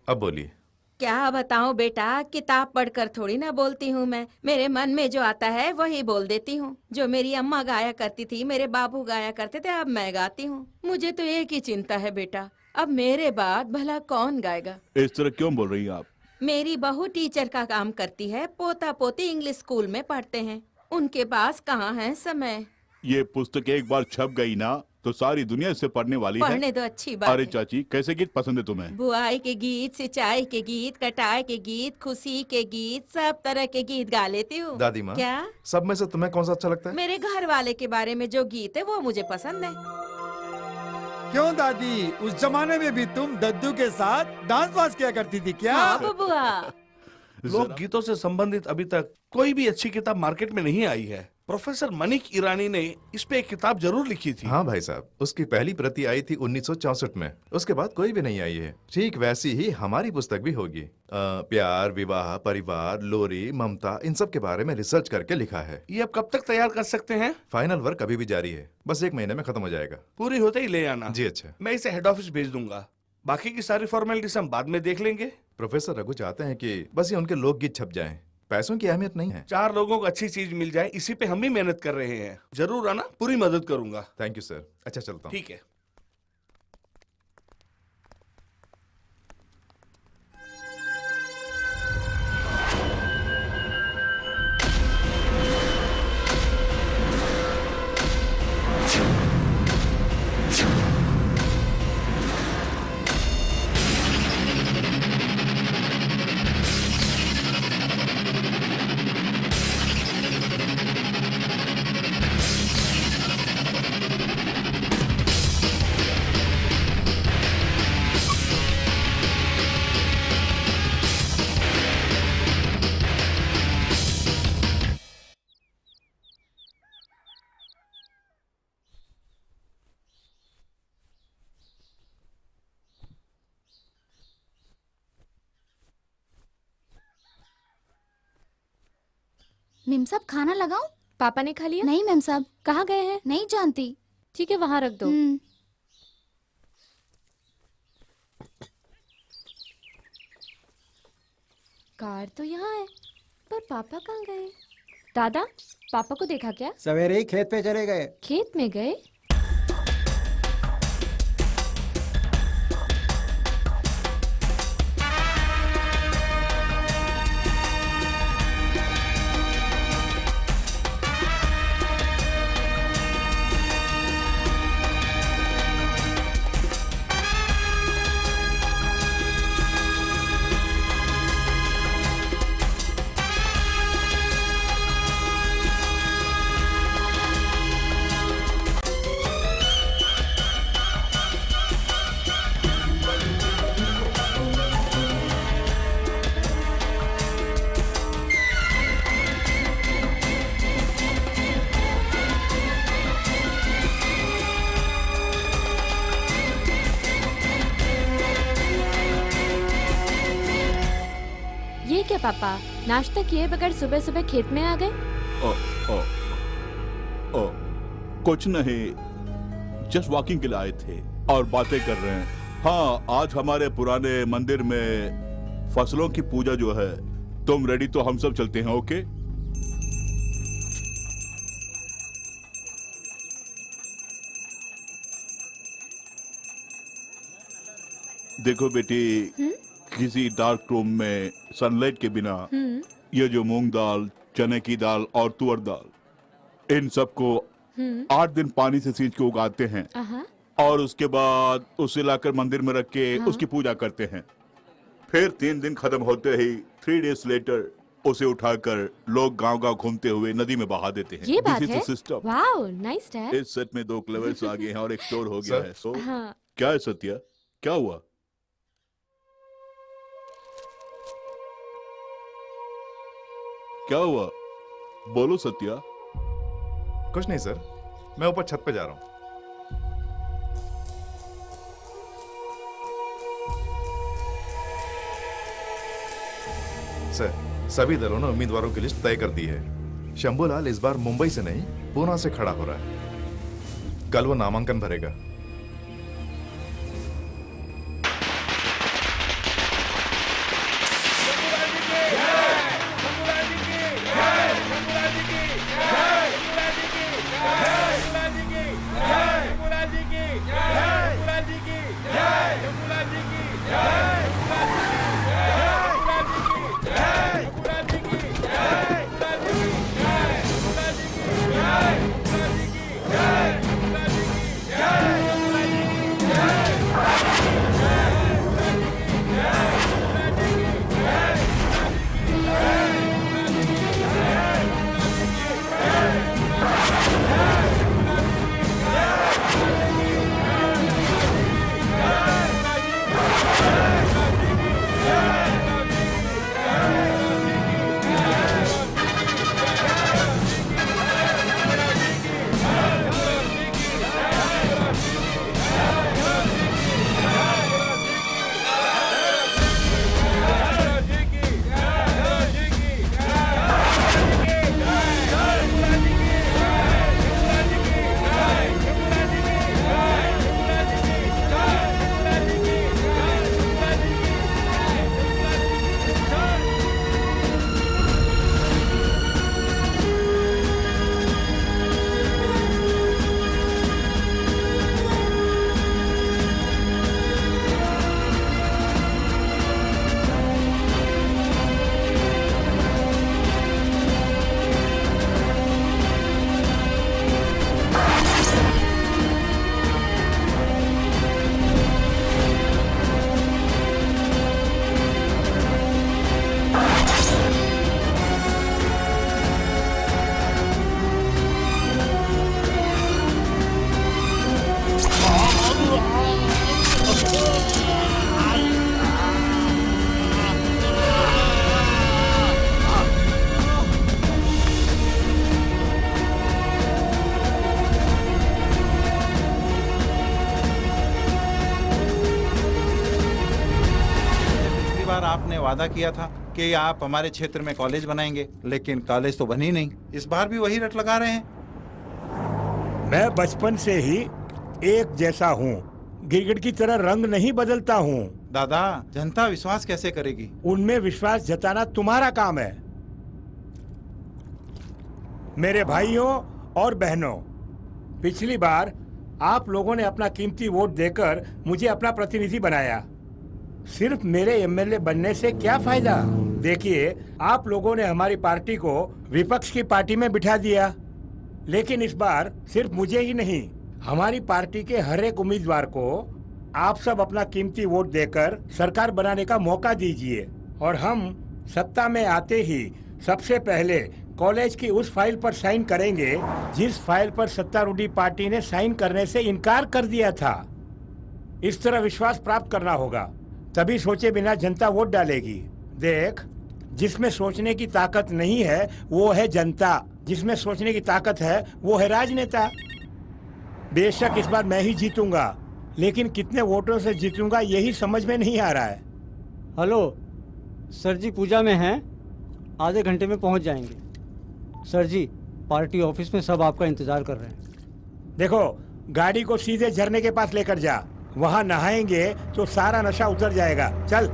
अब बोलिए। क्या बताऊं बेटा, किताब पढ़कर थोड़ी ना बोलती हूँ मैं। मेरे मन में जो आता है वही बोल देती हूँ। जो मेरी अम्मा गाया करती थी, मेरे बाबू गाया करते थे, अब मैं गाती हूँ। मुझे तो एक ही चिंता है बेटा, अब मेरे बाद भला कौन गाएगा। इस तरह क्यों बोल रही हैं आप? मेरी बहू टीचर का काम करती है, पोता पोती इंग्लिश स्कूल में पढ़ते हैं। उनके पास कहाँ है समय। ये पुस्तक एक बार छप गई ना तो सारी दुनिया इससे पढ़ने वाली है। पढ़ने तो अच्छी बात अरे है। चाची, कैसे गीत पसंद है तुम्हें? बुआई के गीत, सिंचाई के गीत, कटाई के गीत, खुशी के गीत, सब तरह के गीत गा लेती हूँ। दादी माँ, क्या? सब में से तुम्हें कौन सा अच्छा लगता है? मेरे घर वाले के बारे में जो गीत है वो मुझे पसंद है। क्यों दादी, उस जमाने में भी तुम दद्दू के साथ डांस वांस किया करती थी क्या? हाँ बबुआ। लोक गीतों से संबंधित अभी तक कोई भी अच्छी किताब मार्केट में नहीं आई है। प्रोफेसर मनिक ईरानी ने इस पे एक किताब जरूर लिखी थी। हाँ भाई साहब, उसकी पहली प्रति आई थी 1964 में। उसके बाद कोई भी नहीं आई है। ठीक वैसी ही हमारी पुस्तक भी होगी। प्यार, विवाह, परिवार, लोरी, ममता, इन सब के बारे में रिसर्च करके लिखा है। ये अब कब तक तैयार कर सकते हैं? फाइनल वर्क अभी भी जारी है, बस 1 महीने में खत्म हो जाएगा। पूरी होते ही ले आना। जी अच्छा। मैं इसे हेड ऑफिस भेज दूंगा, बाकी की सारी फॉर्मेलिटीज हम बाद में देख लेंगे। प्रोफेसर रघु चाहते हैं कि बस ये उनके लोकगीत छप जाएं। पैसों की अहमियत नहीं है। 4 लोगों को अच्छी चीज मिल जाए, इसी पे हम भी मेहनत कर रहे हैं। जरूर आना, पूरी मदद करूंगा। Thank you sir. अच्छा चलता हूँ। ठीक है। मेम साहब, खाना लगाऊं? पापा ने खा लिया? नहीं मेम साहब। कहाँ गए हैं? नहीं जानती। ठीक है, वहाँ रख दो। कार तो यहाँ है, पर पापा कहाँ गए? दादा, पापा को देखा क्या? सवेरे ही खेत पे चले गए। खेत में गए? है पापा? नाश्ता किए बगैर सुबह सुबह खेत में आ गए? ओ, ओ, ओ, कुछ नहीं, जस्ट वॉकिंग के लिए आए थे और बातें कर रहे हैं। हाँ, आज हमारे पुराने मंदिर में फसलों की पूजा जो है, तुम रेडी तो हम सब चलते हैं, ओके? देखो बेटी, किसी डार्क रूम में सनलाइट के बिना ये जो मूंग दाल, चने की दाल और तुअर दाल, इन सबको 8 दिन पानी से सींच के उगाते हैं और उसके बाद उसे लाकर मंदिर में रख के उसकी पूजा करते हैं। फिर 3 दिन खत्म होते ही 3 डेज लेटर उसे उठाकर लोग गांव-गांव घूमते हुए नदी में बहा देते हैं। ये बात This is है? the system. Wow, nice dad. इस सेट में 2 क्लेवर्स आ गए हैं और एक स्टोर हो गया सर? है। सो हाँ। क्या है सत्या, क्या हुआ? क्या हुआ, बोलो सत्या। कुछ नहीं सर, मैं ऊपर छत पे जा रहा हूँ। सर, सभी दलों ने उम्मीदवारों की लिस्ट तय कर दी है। शंभूलाल इस बार मुंबई से नहीं, पूना से खड़ा हो रहा है। कल वो नामांकन भरेगा। आपने वादा किया था कि आप हमारे क्षेत्र में कॉलेज बनाएंगे, लेकिन कॉलेज तो बनी नहीं। इस बार भी वही रट लगा रहे हैं। मैं बचपन से ही एक जैसा हूँ, गिरगिट की तरह रंग नहीं बदलता हूँ। दादा, जनता विश्वास कैसे करेगी? उनमें विश्वास जताना तुम्हारा काम है। मेरे भाइयों और बहनों, पिछली बार आप लोगों ने अपना कीमती वोट देकर मुझे अपना प्रतिनिधि बनाया। सिर्फ मेरे एमएलए बनने से क्या फायदा? देखिए, आप लोगों ने हमारी पार्टी को विपक्ष की पार्टी में बिठा दिया, लेकिन इस बार सिर्फ मुझे ही नहीं, हमारी पार्टी के हर एक उम्मीदवार को आप सब अपना कीमती वोट देकर सरकार बनाने का मौका दीजिए और हम सत्ता में आते ही सबसे पहले कॉलेज की उस फाइल पर साइन करेंगे जिस फाइल पर सत्तारूढ़ी पार्टी ने साइन करने से इनकार कर दिया था। इस तरह विश्वास प्राप्त करना होगा, तभी सोचे बिना जनता वोट डालेगी। देख, जिसमें सोचने की ताकत नहीं है वो है जनता, जिसमें सोचने की ताकत है वो है राजनेता। बेशक इस बार मैं ही जीतूंगा, लेकिन कितने वोटों से जीतूंगा यही समझ में नहीं आ रहा है। हेलो, सर जी पूजा में हैं, आधे घंटे में पहुंच जाएंगे। सर जी पार्टी ऑफिस में सब आपका इंतजार कर रहे हैं। देखो, गाड़ी को सीधे झरने के पास लेकर जा, वहाँ नहाएंगे तो सारा नशा उतर जाएगा। चल।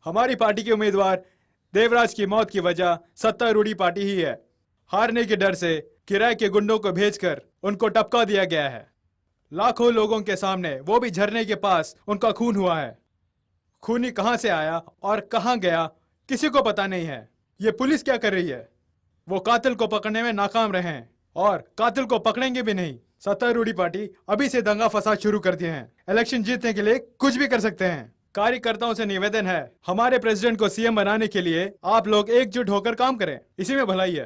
हमारी पार्टी के उम्मीदवार देवराज की मौत की वजह सत्तारूढ़ी पार्टी ही है। हारने के डर से किराए के गुंडों को भेजकर उनको टपका दिया गया है। लाखों लोगों के सामने, वो भी झरने के पास, उनका खून हुआ है। खूनी कहां से आया और कहां गया किसी को पता नहीं है। ये पुलिस क्या कर रही है? वो कातिल को पकड़ने में नाकाम रहे हैं और कातिल को पकड़ेंगे भी नहीं। सत्तारूढ़ी पार्टी अभी से दंगा फसाद शुरू कर दिए हैं। इलेक्शन जीतने के लिए कुछ भी कर सकते हैं। कार्यकर्ताओं से निवेदन है, हमारे प्रेसिडेंट को सीएम बनाने के लिए आप लोग एकजुट होकर काम करें, इसी में भलाई है।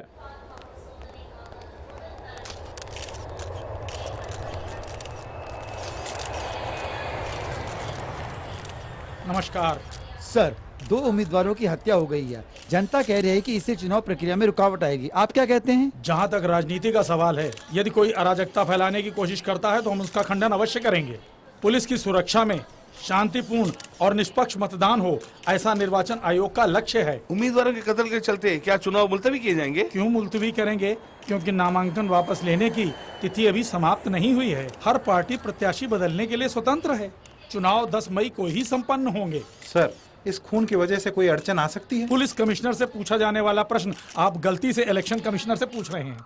नमस्कार सर। 2 उम्मीदवारों की हत्या हो गई है। जनता कह रही है कि इससे चुनाव प्रक्रिया में रुकावट आएगी। आप क्या कहते हैं? जहां तक राजनीति का सवाल है, यदि कोई अराजकता फैलाने की कोशिश करता है तो हम उसका खंडन अवश्य करेंगे। पुलिस की सुरक्षा में शांतिपूर्ण और निष्पक्ष मतदान हो, ऐसा निर्वाचन आयोग का लक्ष्य है। उम्मीदवारों के कत्ल के चलते क्या चुनाव मुलतवी किए जाएंगे? क्यों मुलतवी करेंगे? क्योंकि नामांकन वापस लेने की तिथि अभी समाप्त नहीं हुई है। हर पार्टी प्रत्याशी बदलने के लिए स्वतंत्र है। चुनाव 10 मई को ही संपन्न होंगे। सर, इस खून की वजह से कोई अड़चन आ सकती है? पुलिस कमिश्नर से पूछा जाने वाला प्रश्न आप गलती से इलेक्शन कमिश्नर से पूछ रहे हैं।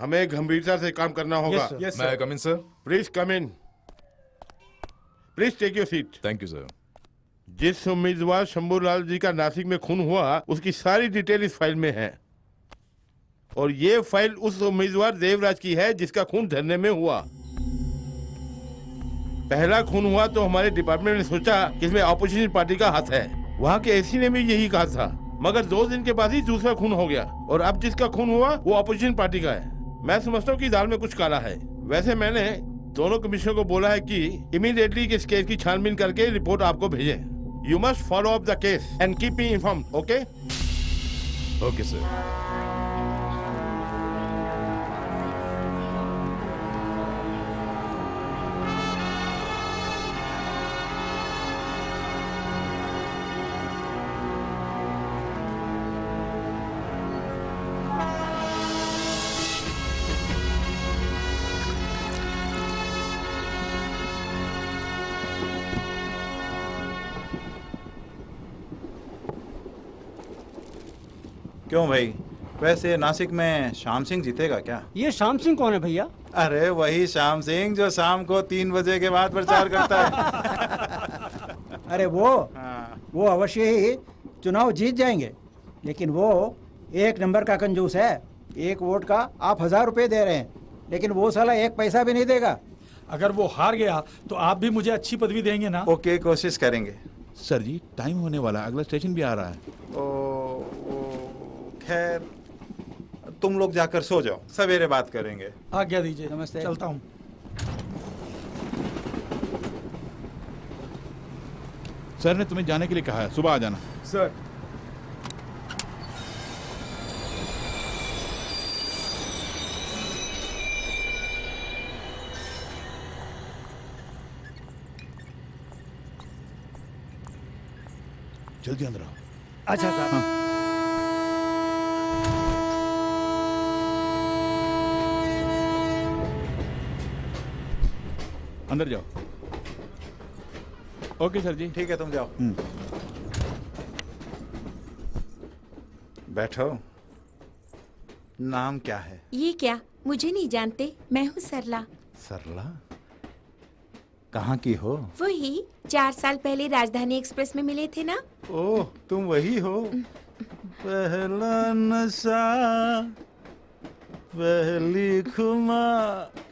हमें गंभीरता से काम करना होगा। May I come in, sir? Please come in. Please take your seat. Thank you sir. जिस उम्मीदवार शंभूलाल जी का नासिक में खून हुआ, उसकी सारी डिटेल इस फाइल में है। और ये फाइल उस उम्मीदवार देवराज की है जिसका खून धरने में हुआ। पहला खून हुआ तो हमारे डिपार्टमेंट ने सोचा कि इसमें ऑपोजिशन पार्टी का हाथ है। वहाँ के एसी ने भी यही कहा था, मगर 2 दिन के बाद ही दूसरा खून हो गया और अब जिसका खून हुआ वो ऑपोजिशन पार्टी का है। मैं समझता हूँ कि दाल में कुछ काला है। वैसे मैंने दोनों कमिश्नर को बोला है कि इमीडिएटली इस केस की छानबीन करके रिपोर्ट आपको भेजें। You must follow up the case and keep me informed, okay? Okay sir. क्यों भाई, वैसे नासिक में श्याम सिंह जीतेगा क्या? ये श्याम सिंह कौन है भैया? अरे वही श्याम सिंह जो शाम को 3 बजे के बाद प्रचार करता है। अरे वो अवश्य ही चुनाव जीत जाएंगे, लेकिन वो 1 नंबर का कंजूस है। 1 वोट का आप 1000 रुपए दे रहे हैं, लेकिन वो साला 1 पैसा भी नहीं देगा। अगर वो हार गया तो आप भी मुझे अच्छी पदवी देंगे ना? ओके, कोशिश करेंगे। सर जी टाइम होने वाला है, अगला स्टेशन भी आ रहा है। खैर तुम लोग जाकर सो जाओ, सवेरे बात करेंगे। आज्ञा दीजिए। नमस्ते। चलता हूँ। सर ने तुम्हें जाने के लिए कहा है, सुबह आ जाना। सर जल्दी अंदर आओ। अच्छा साहब। अंदर जाओ। ओके सर जी। ठीक है, तुम जाओ। बैठो। नाम क्या है? ये क्या? मुझे नहीं जानते, मैं हूँ सरला। सरला? कहाँ की हो? वही 4 साल पहले राजधानी एक्सप्रेस में मिले थे ना। ओह, तुम वही हो। पहला नशा, पहली खुमा।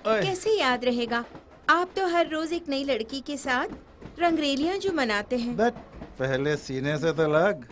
कैसे याद रहेगा? आप तो हर रोज एक नई लड़की के साथ रंगरेलियां जो मनाते हैं। बट पहले सीने से तो लग।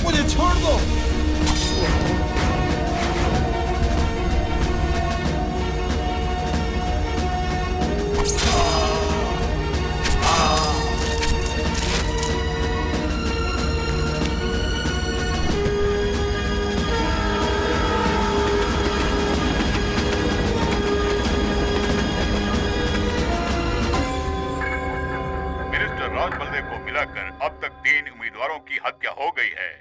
मुझे छोड़ दो। मिनिस्टर राज बलदेव को मिलाकर अब तक 3 उम्मीदवारों की हत्या हो गई है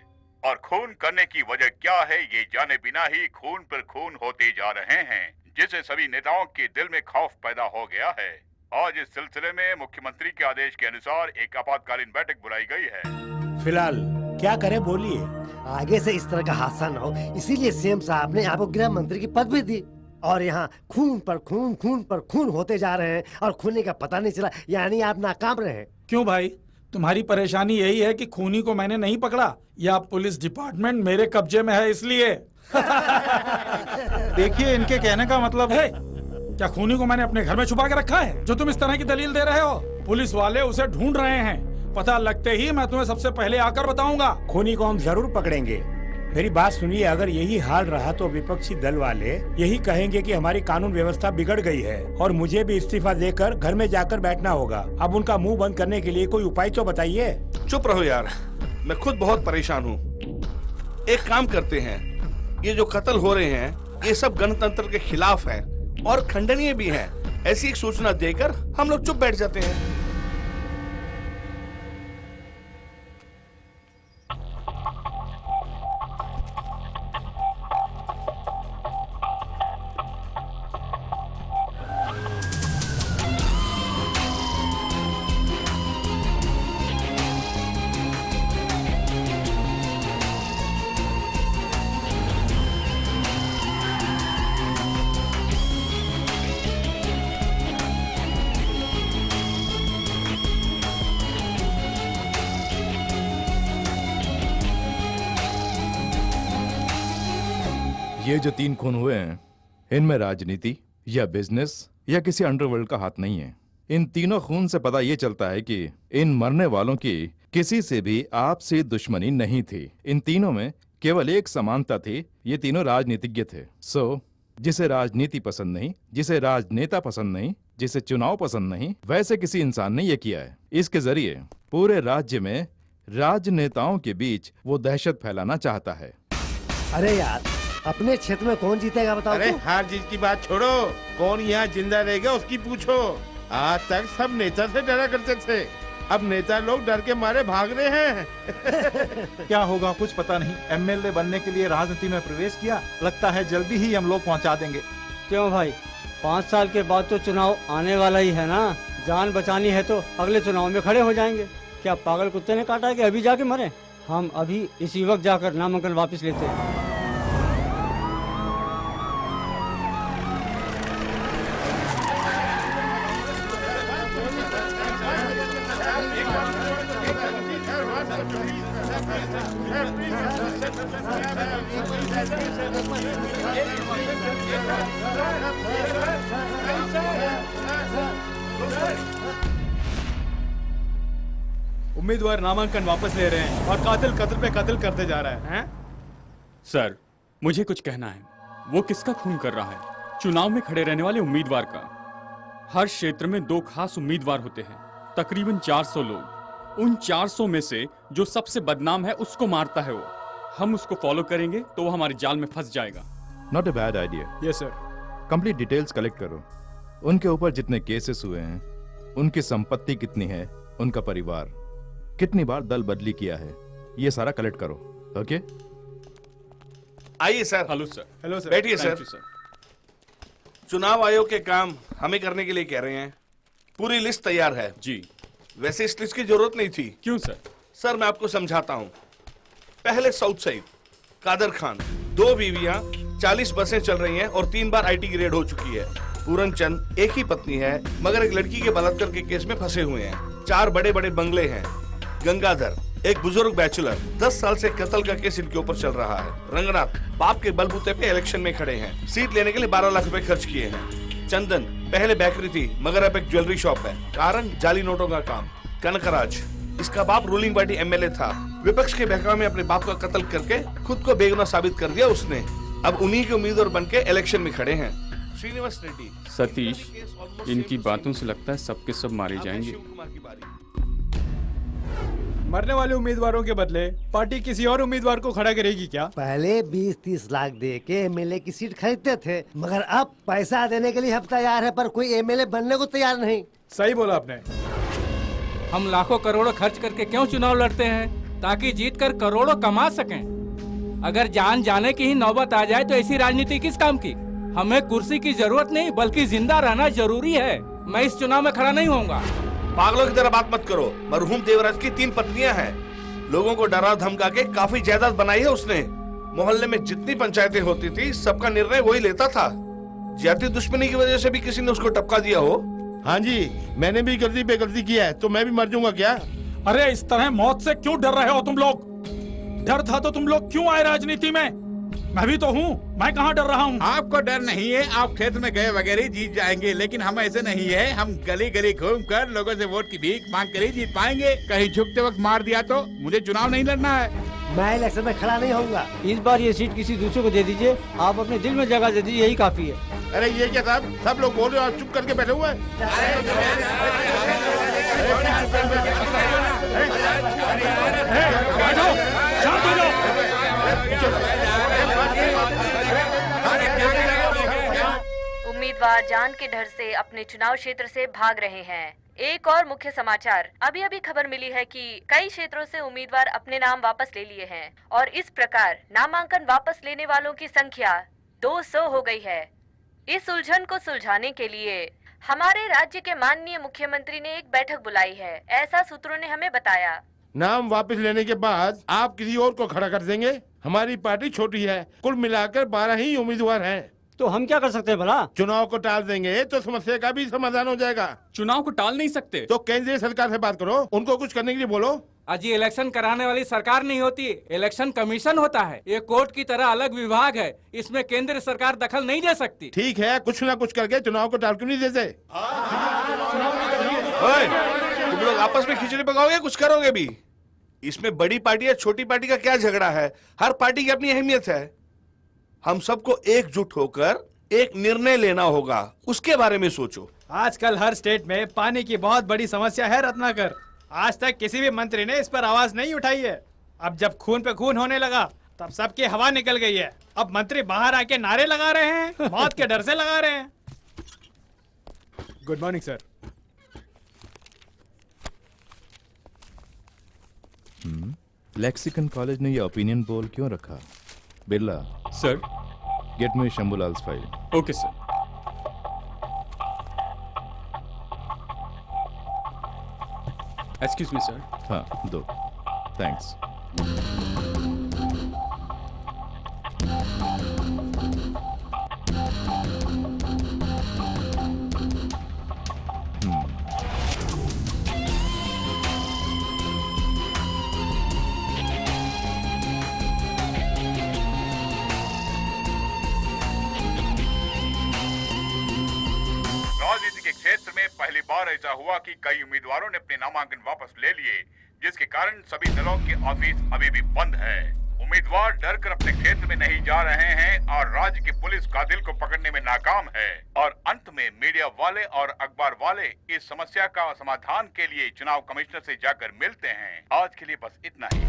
और खून करने की वजह क्या है ये जाने बिना ही खून पर खून होते जा रहे हैं, जिससे सभी नेताओं के दिल में खौफ पैदा हो गया है। आज इस सिलसिले में मुख्यमंत्री के आदेश के अनुसार एक आपातकालीन बैठक बुलाई गई है। फिलहाल क्या करे बोलिए। आगे से इस तरह का हादसा न हो, इसीलिए सीएम साहब ने आपको गृह मंत्री की पद भी दी। और यहाँ खून पर खून, खून पर खून होते जा रहे हैं और खूनी का पता नहीं चला, यानी आप नाकाम रहे। क्यों भाई, तुम्हारी परेशानी यही है कि खूनी को मैंने नहीं पकड़ा, या पुलिस डिपार्टमेंट मेरे कब्जे में है इसलिए? देखिए, इनके कहने का मतलब है क्या खूनी को मैंने अपने घर में छुपा के रखा है जो तुम इस तरह की दलील दे रहे हो? पुलिस वाले उसे ढूंढ रहे हैं, पता लगते ही मैं तुम्हें सबसे पहले आकर बताऊंगा। खूनी को हम जरूर पकड़ेंगे। मेरी बात सुनिए, अगर यही हाल रहा तो विपक्षी दल वाले यही कहेंगे कि हमारी कानून व्यवस्था बिगड़ गई है और मुझे भी इस्तीफा देकर घर में जाकर बैठना होगा। अब उनका मुंह बंद करने के लिए कोई उपाय तो बताइए। चुप रहो यार, मैं खुद बहुत परेशान हूँ। एक काम करते हैं, ये जो कत्ल हो रहे हैं ये सब गणतंत्र के खिलाफ हैं और खंडनीय भी हैं। ऐसी एक सूचना देकर हम लोग चुप बैठ जाते हैं। ये जो 3 खून हुए हैं, इनमें राजनीति या बिजनेस या किसी अंडरवर्ल्ड का हाथ नहीं है। इन तीनों खून से पता ये चलता है कि इन मरने वालों की किसी से भी आपसी दुश्मनी नहीं थी। इन तीनों में केवल एक समानता थी, ये तीनों राजनीतिज्ञ थे। जिसे राजनीति पसंद नहीं, जिसे राजनेता पसंद नहीं, जिसे चुनाव पसंद नहीं, वैसे किसी इंसान ने ये किया है। इसके जरिए पूरे राज्य में राजनेताओं के बीच वो दहशत फैलाना चाहता है। अरे यार, अपने क्षेत्र में कौन जीतेगा बताओ? अरे हार जीत की बात छोड़ो, कौन यहाँ जिंदा रहेगा उसकी पूछो। आज तक सब नेता से डरा करते थे, अब नेता लोग डर के मारे भाग रहे हैं। क्या होगा कुछ पता नहीं। एमएलए बनने के लिए राजनीति में प्रवेश किया, लगता है जल्दी ही हम लोग पहुंचा देंगे। क्यों भाई, 5 साल के बाद तो चुनाव आने वाला ही है ना। जान बचानी है तो अगले चुनाव में खड़े हो जाएंगे। क्या पागल कुत्ते ने काटा है कि अभी जाके मरे? हम अभी इसी वक्त जाकर नामांकन वापस लेते हैं। उम्मीदवार नामांकन वापस ले रहे हैं और कातिल कत्ल पे कत्ल करते जा रहा है। सर, मुझे कुछ कहना है। वो किसका खून कर रहा है? चुनाव में खड़े रहने वाले उम्मीदवार का। हर क्षेत्र में 2 खास उम्मीदवार होते हैं, तकरीबन 400 लोग। उन 400 में से जो सबसे बदनाम है उसको मारता है वो। हम उसको फॉलो करेंगे तो वो हमारे जाल में फंस जाएगा। Not a bad idea. Yes sir. Complete details collect करो। उनके ऊपर जितने केसेस हुए हैं, उनकी संपत्ति कितनी है, उनका परिवार, कितनी बार दल बदली किया है, ये सारा कलेक्ट करो। ओके? आइए sir. Hello sir. Hello sir. बैठिए थैंक सर। You sir. चुनाव आयोग के काम हमें करने के लिए कह रहे हैं। पूरी लिस्ट तैयार है। जी। वैसे इस लिस्ट की जरूरत नहीं थी। क्यों सर? सर मैं आपको समझाता हूँ। पहले साउथ साइड कादर खान, 2 बीवियां, 40 बसें चल रही हैं और 3 बार आईटी ग्रेड हो चुकी है। पूरन चंद एक ही पत्नी है मगर एक लड़की के बलात्कार के केस में फंसे हुए हैं। 4 बड़े बड़े बंगले हैं। गंगाधर एक बुजुर्ग बैचलर, 10 साल से कत्ल का केस इनके ऊपर चल रहा है। रंगनाथ बाप के बलबूते पे इलेक्शन में खड़े हैं, सीट लेने के लिए 12 लाख रुपए खर्च किए हैं। चंदन पहले बेकरी थी मगर अब एक ज्वेलरी शॉप है। कारण जाली नोटों का काम। कनकराज, इसका बाप रूलिंग पार्टी एमएलए था, विपक्ष के बहकावे में अपने बाप का कत्ल करके खुद को बेगुनाह साबित कर दिया उसने। अब उन्हीं के उम्मीदवार बन के इलेक्शन में खड़े हैं। श्रीनिवास रेड्डी। सतीश, इनकी बातों से लगता है सबके सब मारे जाएंगे। मरने वाले उम्मीदवारों के बदले पार्टी किसी और उम्मीदवार को खड़ा करेगी क्या? पहले 20-30 लाख दे के एमएलए की सीट खरीदते थे, मगर अब पैसा देने के लिए हम तैयार है पर कोई एमएलए बनने को तैयार नहीं। सही बोला आपने। हम लाखों करोड़ों खर्च करके क्यों चुनाव लड़ते हैं? ताकि जीतकर करोड़ों कमा सकें। अगर जान जाने की ही नौबत आ जाए तो ऐसी राजनीति किस काम की? हमें कुर्सी की जरूरत नहीं बल्कि जिंदा रहना जरूरी है। मैं इस चुनाव में खड़ा नहीं होऊंगा। पागलों की तरह बात मत करो। मरहूम देवराज की 3 पत्नियां हैं। लोगों को डरा धमका के काफी जायदाद बनाई है उसने। मोहल्ले में जितनी पंचायतें होती थी सबका निर्णय वही लेता था। जाति दुश्मनी की वजह से भी किसी ने उसको टपका दिया हो? हाँ जी, मैंने भी गलती पे गलती किया है, तो मैं भी मर जाऊंगा क्या? अरे इस तरह मौत से क्यों डर रहे हो तुम लोग? डर था तो तुम लोग क्यों आए राजनीति में? मैं भी तो हूँ, मैं कहाँ डर रहा हूँ? आपको डर नहीं है, आप खेत में गए वगैरह जीत जाएंगे, लेकिन हम ऐसे नहीं है। हम गली गली घूम कर लोगों से वोट की भीख मांग कर ही जीत पाएंगे। कहीं झुकते वक्त मार दिया तो मुझे चुनाव नहीं लड़ना है। मैं इलेक्शन में खड़ा नहीं होऊंगा। इस बार ये सीट किसी दूसरे को दे दीजिए। आप अपने दिल में जगह दे दीजिए, यही काफी है। अरे ये क्या साहब, सब लोग बोल रहे हो, आप चुप करके बैठे हुए उम्मीदवार जान के डर से अपने चुनाव क्षेत्र से भाग रहे हैं। एक और मुख्य समाचार, अभी अभी खबर मिली है कि कई क्षेत्रों से उम्मीदवार अपने नाम वापस ले लिए हैं और इस प्रकार नामांकन वापस लेने वालों की संख्या 200 हो गई है। इस उलझन को सुलझाने के लिए हमारे राज्य के माननीय मुख्यमंत्री ने एक बैठक बुलाई है, ऐसा सूत्रों ने हमें बताया। नाम वापस लेने के बाद आप किसी और को खड़ा कर देंगे? हमारी पार्टी छोटी है, कुल मिलाकर 12 ही उम्मीदवार हैं। तो हम क्या कर सकते हैं भला? चुनाव को टाल देंगे तो समस्या का भी समाधान हो जाएगा। चुनाव को टाल नहीं सकते तो केंद्रीय सरकार से बात करो, उनको कुछ करने के लिए बोलो। अजी इलेक्शन कराने वाली सरकार नहीं होती, इलेक्शन कमीशन होता है। ये कोर्ट की तरह अलग विभाग है, इसमें केंद्र सरकार दखल नहीं दे सकती। ठीक है, कुछ ना कुछ करके चुनाव को टाल क्यों नहीं देते? ओए, तुम लोग आपस में खिचड़ी पकाओगे, कुछ करोगे भी? इसमें बड़ी पार्टी या छोटी पार्टी का क्या झगड़ा है? हर पार्टी की अपनी अहमियत है। हम सबको एकजुट होकर एक निर्णय लेना होगा, उसके बारे में सोचो। आजकल हर स्टेट में पानी की बहुत बड़ी समस्या है रत्नाकर। आज तक किसी भी मंत्री ने इस पर आवाज नहीं उठाई है। अब जब खून पे खून होने लगा तब सबकी हवा निकल गई है। अब मंत्री बाहर आके नारे लगा रहे हैं, मौत के डर से लगा रहे हैं। Good morning sir. Lexicon college ने ये ओपिनियन पोल क्यों रखा? Birla sir, get me Shambhulal's file. Okay sir. Excuse me sir. हाँ, दो। थैंक्स। राजनीति के क्षेत्र में पहली बार ऐसा हुआ कि कई उम्मीदवारों ने अपने नामांकन वापस ले लिए, जिसके कारण सभी दलों के ऑफिस अभी भी बंद है। उम्मीदवार डरकर अपने क्षेत्र में नहीं जा रहे हैं और राज्य की पुलिस कातिल को पकड़ने में नाकाम है। और अंत में मीडिया वाले और अखबार वाले इस समस्या का समाधान के लिए चुनाव कमिश्नर से जाकर मिलते हैं। आज के लिए बस इतना ही।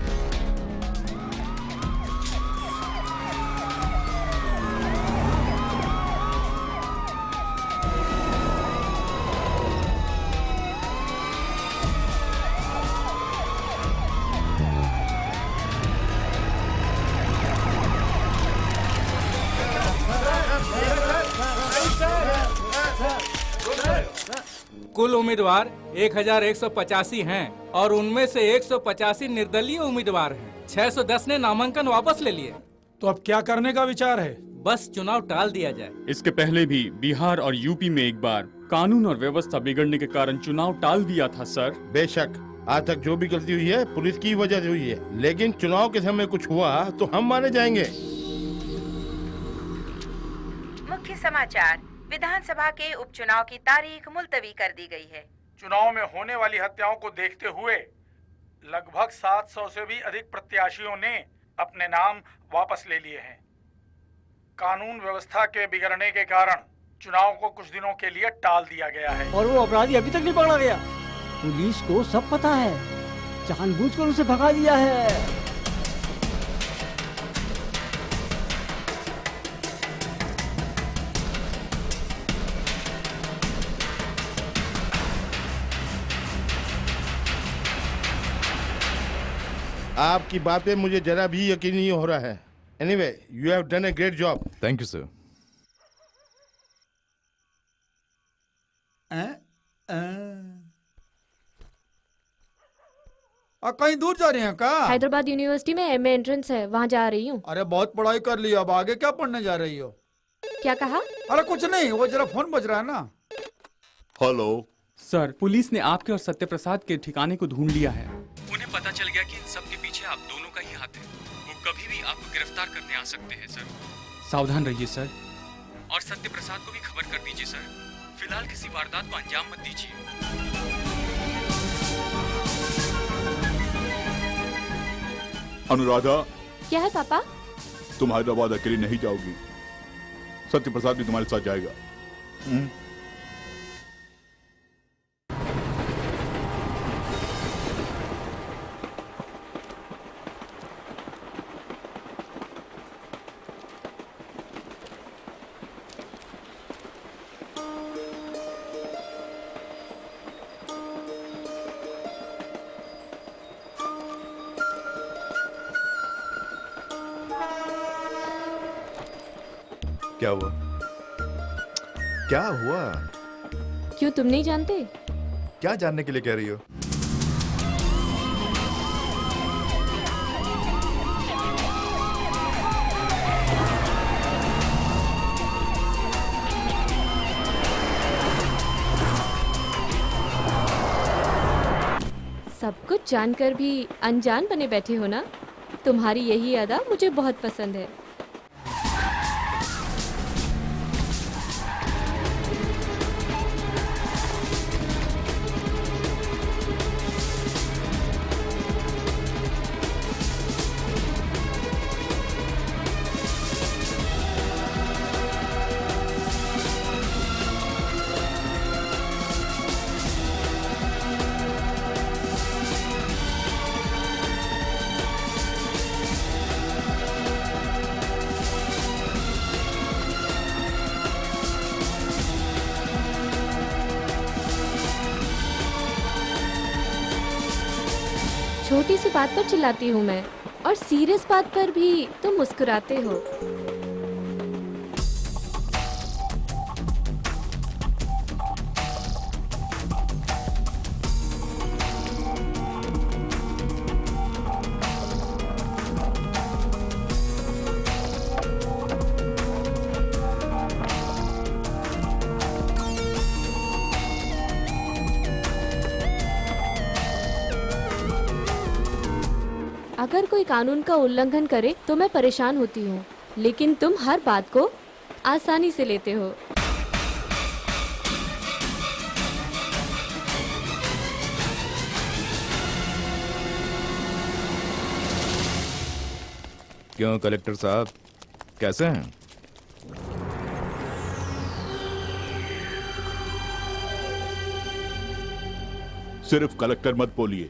कुल उम्मीदवार 1185 हैं और उनमें से 185 निर्दलीय उम्मीदवार हैं। 610 ने नामांकन वापस ले लिए। तो अब क्या करने का विचार है? बस चुनाव टाल दिया जाए। इसके पहले भी बिहार और यूपी में एक बार कानून और व्यवस्था बिगड़ने के कारण चुनाव टाल दिया था सर। बेशक आज तक जो भी गलती हुई है पुलिस की वजह से हुई है, लेकिन चुनाव के समय कुछ हुआ तो हम माने जाएंगे। मुख्य समाचार, विधानसभा के उपचुनाव की तारीख मुलतवी कर दी गई है। चुनाव में होने वाली हत्याओं को देखते हुए लगभग 700 से भी अधिक प्रत्याशियों ने अपने नाम वापस ले लिए हैं। कानून व्यवस्था के बिगड़ने के कारण चुनाव को कुछ दिनों के लिए टाल दिया गया है। और वो अपराधी अभी तक नहीं पकड़ा गया। पुलिस को सब पता है, जानबूझकर उसे भगा दिया है। आपकी बातें मुझे जरा भी यकीन नहीं हो रहा है। Anyway, you have done a great job. Thank you sir. कहीं दूर जा रहे हैं का? हैदराबाद यूनिवर्सिटी में एमए एंट्रेंस है, वहाँ जा रही हूँ। अरे बहुत पढ़ाई कर ली, अब आगे क्या पढ़ने जा रही हो? क्या कहा? अरे कुछ नहीं, वो जरा फोन बज रहा है ना। हेलो सर, पुलिस ने आपके और सत्य प्रसाद के ठिकाने को ढूंढ लिया है। उन्हें पता चल गया कि इन सब के पीछे आप दोनों का ही हाथ है। वो कभी भी आपको गिरफ्तार करने आ सकते हैं सर। सावधान रहिए सर, और सत्य प्रसाद को भी खबर कर दीजिए सर। फिलहाल किसी वारदात को अंजाम मत दीजिए। अनुराधा, क्या है पापा? तुम हैदराबाद अकेली नहीं जाओगी, सत्य प्रसाद भी तुम्हारे साथ जाएगा। क्या हुआ? क्या हुआ? क्यों, तुम नहीं जानते? क्या जानने के लिए कह रही हो? सब कुछ जानकर भी अनजान बने बैठे हो ना। तुम्हारी यही अदा मुझे बहुत पसंद है। छोटी सी बात पर चिल्लाती हूँ मैं, और सीरियस बात पर भी तुम मुस्कुराते हो। अगर कोई कानून का उल्लंघन करे तो मैं परेशान होती हूँ, लेकिन तुम हर बात को आसानी से लेते हो। क्यों कलेक्टर साहब, कैसे हैं? सिर्फ कलेक्टर मत बोलिए।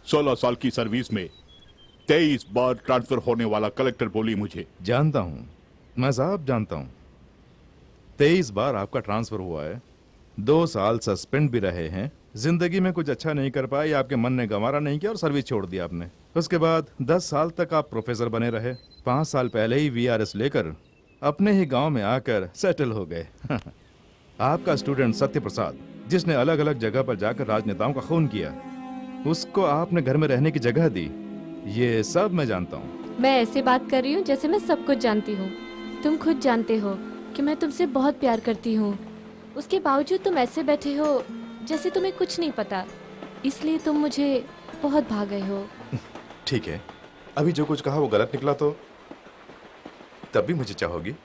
16 साल की सर्विस में 23 बार ट्रांसफर होने वाला कलेक्टर बोली मुझे। जानता हूं, मैं साहब जानता हूं। 23 बार आपका ट्रांसफर हुआ है, 2 साल सस्पेंड भी रहे हैं, जिंदगी में कुछ अच्छा नहीं कर पाए, आपके मन ने गंवारा नहीं किया और सर्विस छोड़ दी आपने। उसके बाद 10 साल तक आप प्रोफेसर बने रहे। 5 साल पहले ही VRS लेकर अपने ही गांव में आकर सेटल हो गए। आपका स्टूडेंट सत्य प्रसाद, जिसने अलग अलग जगह पर जाकर राजनेताओं का खून किया, उसको आपने घर में रहने की जगह दी। ये सब मैं जानता हूँ। मैं ऐसे बात कर रही हूँ जैसे मैं सब कुछ जानती हूँ। तुम खुद जानते हो कि मैं तुमसे बहुत प्यार करती हूँ, उसके बावजूद तुम ऐसे बैठे हो जैसे तुम्हें कुछ नहीं पता। इसलिए तुम मुझे बहुत भा गए हो। ठीक है, अभी जो कुछ कहा वो गलत निकला तो तब भी मुझे चाहोगी?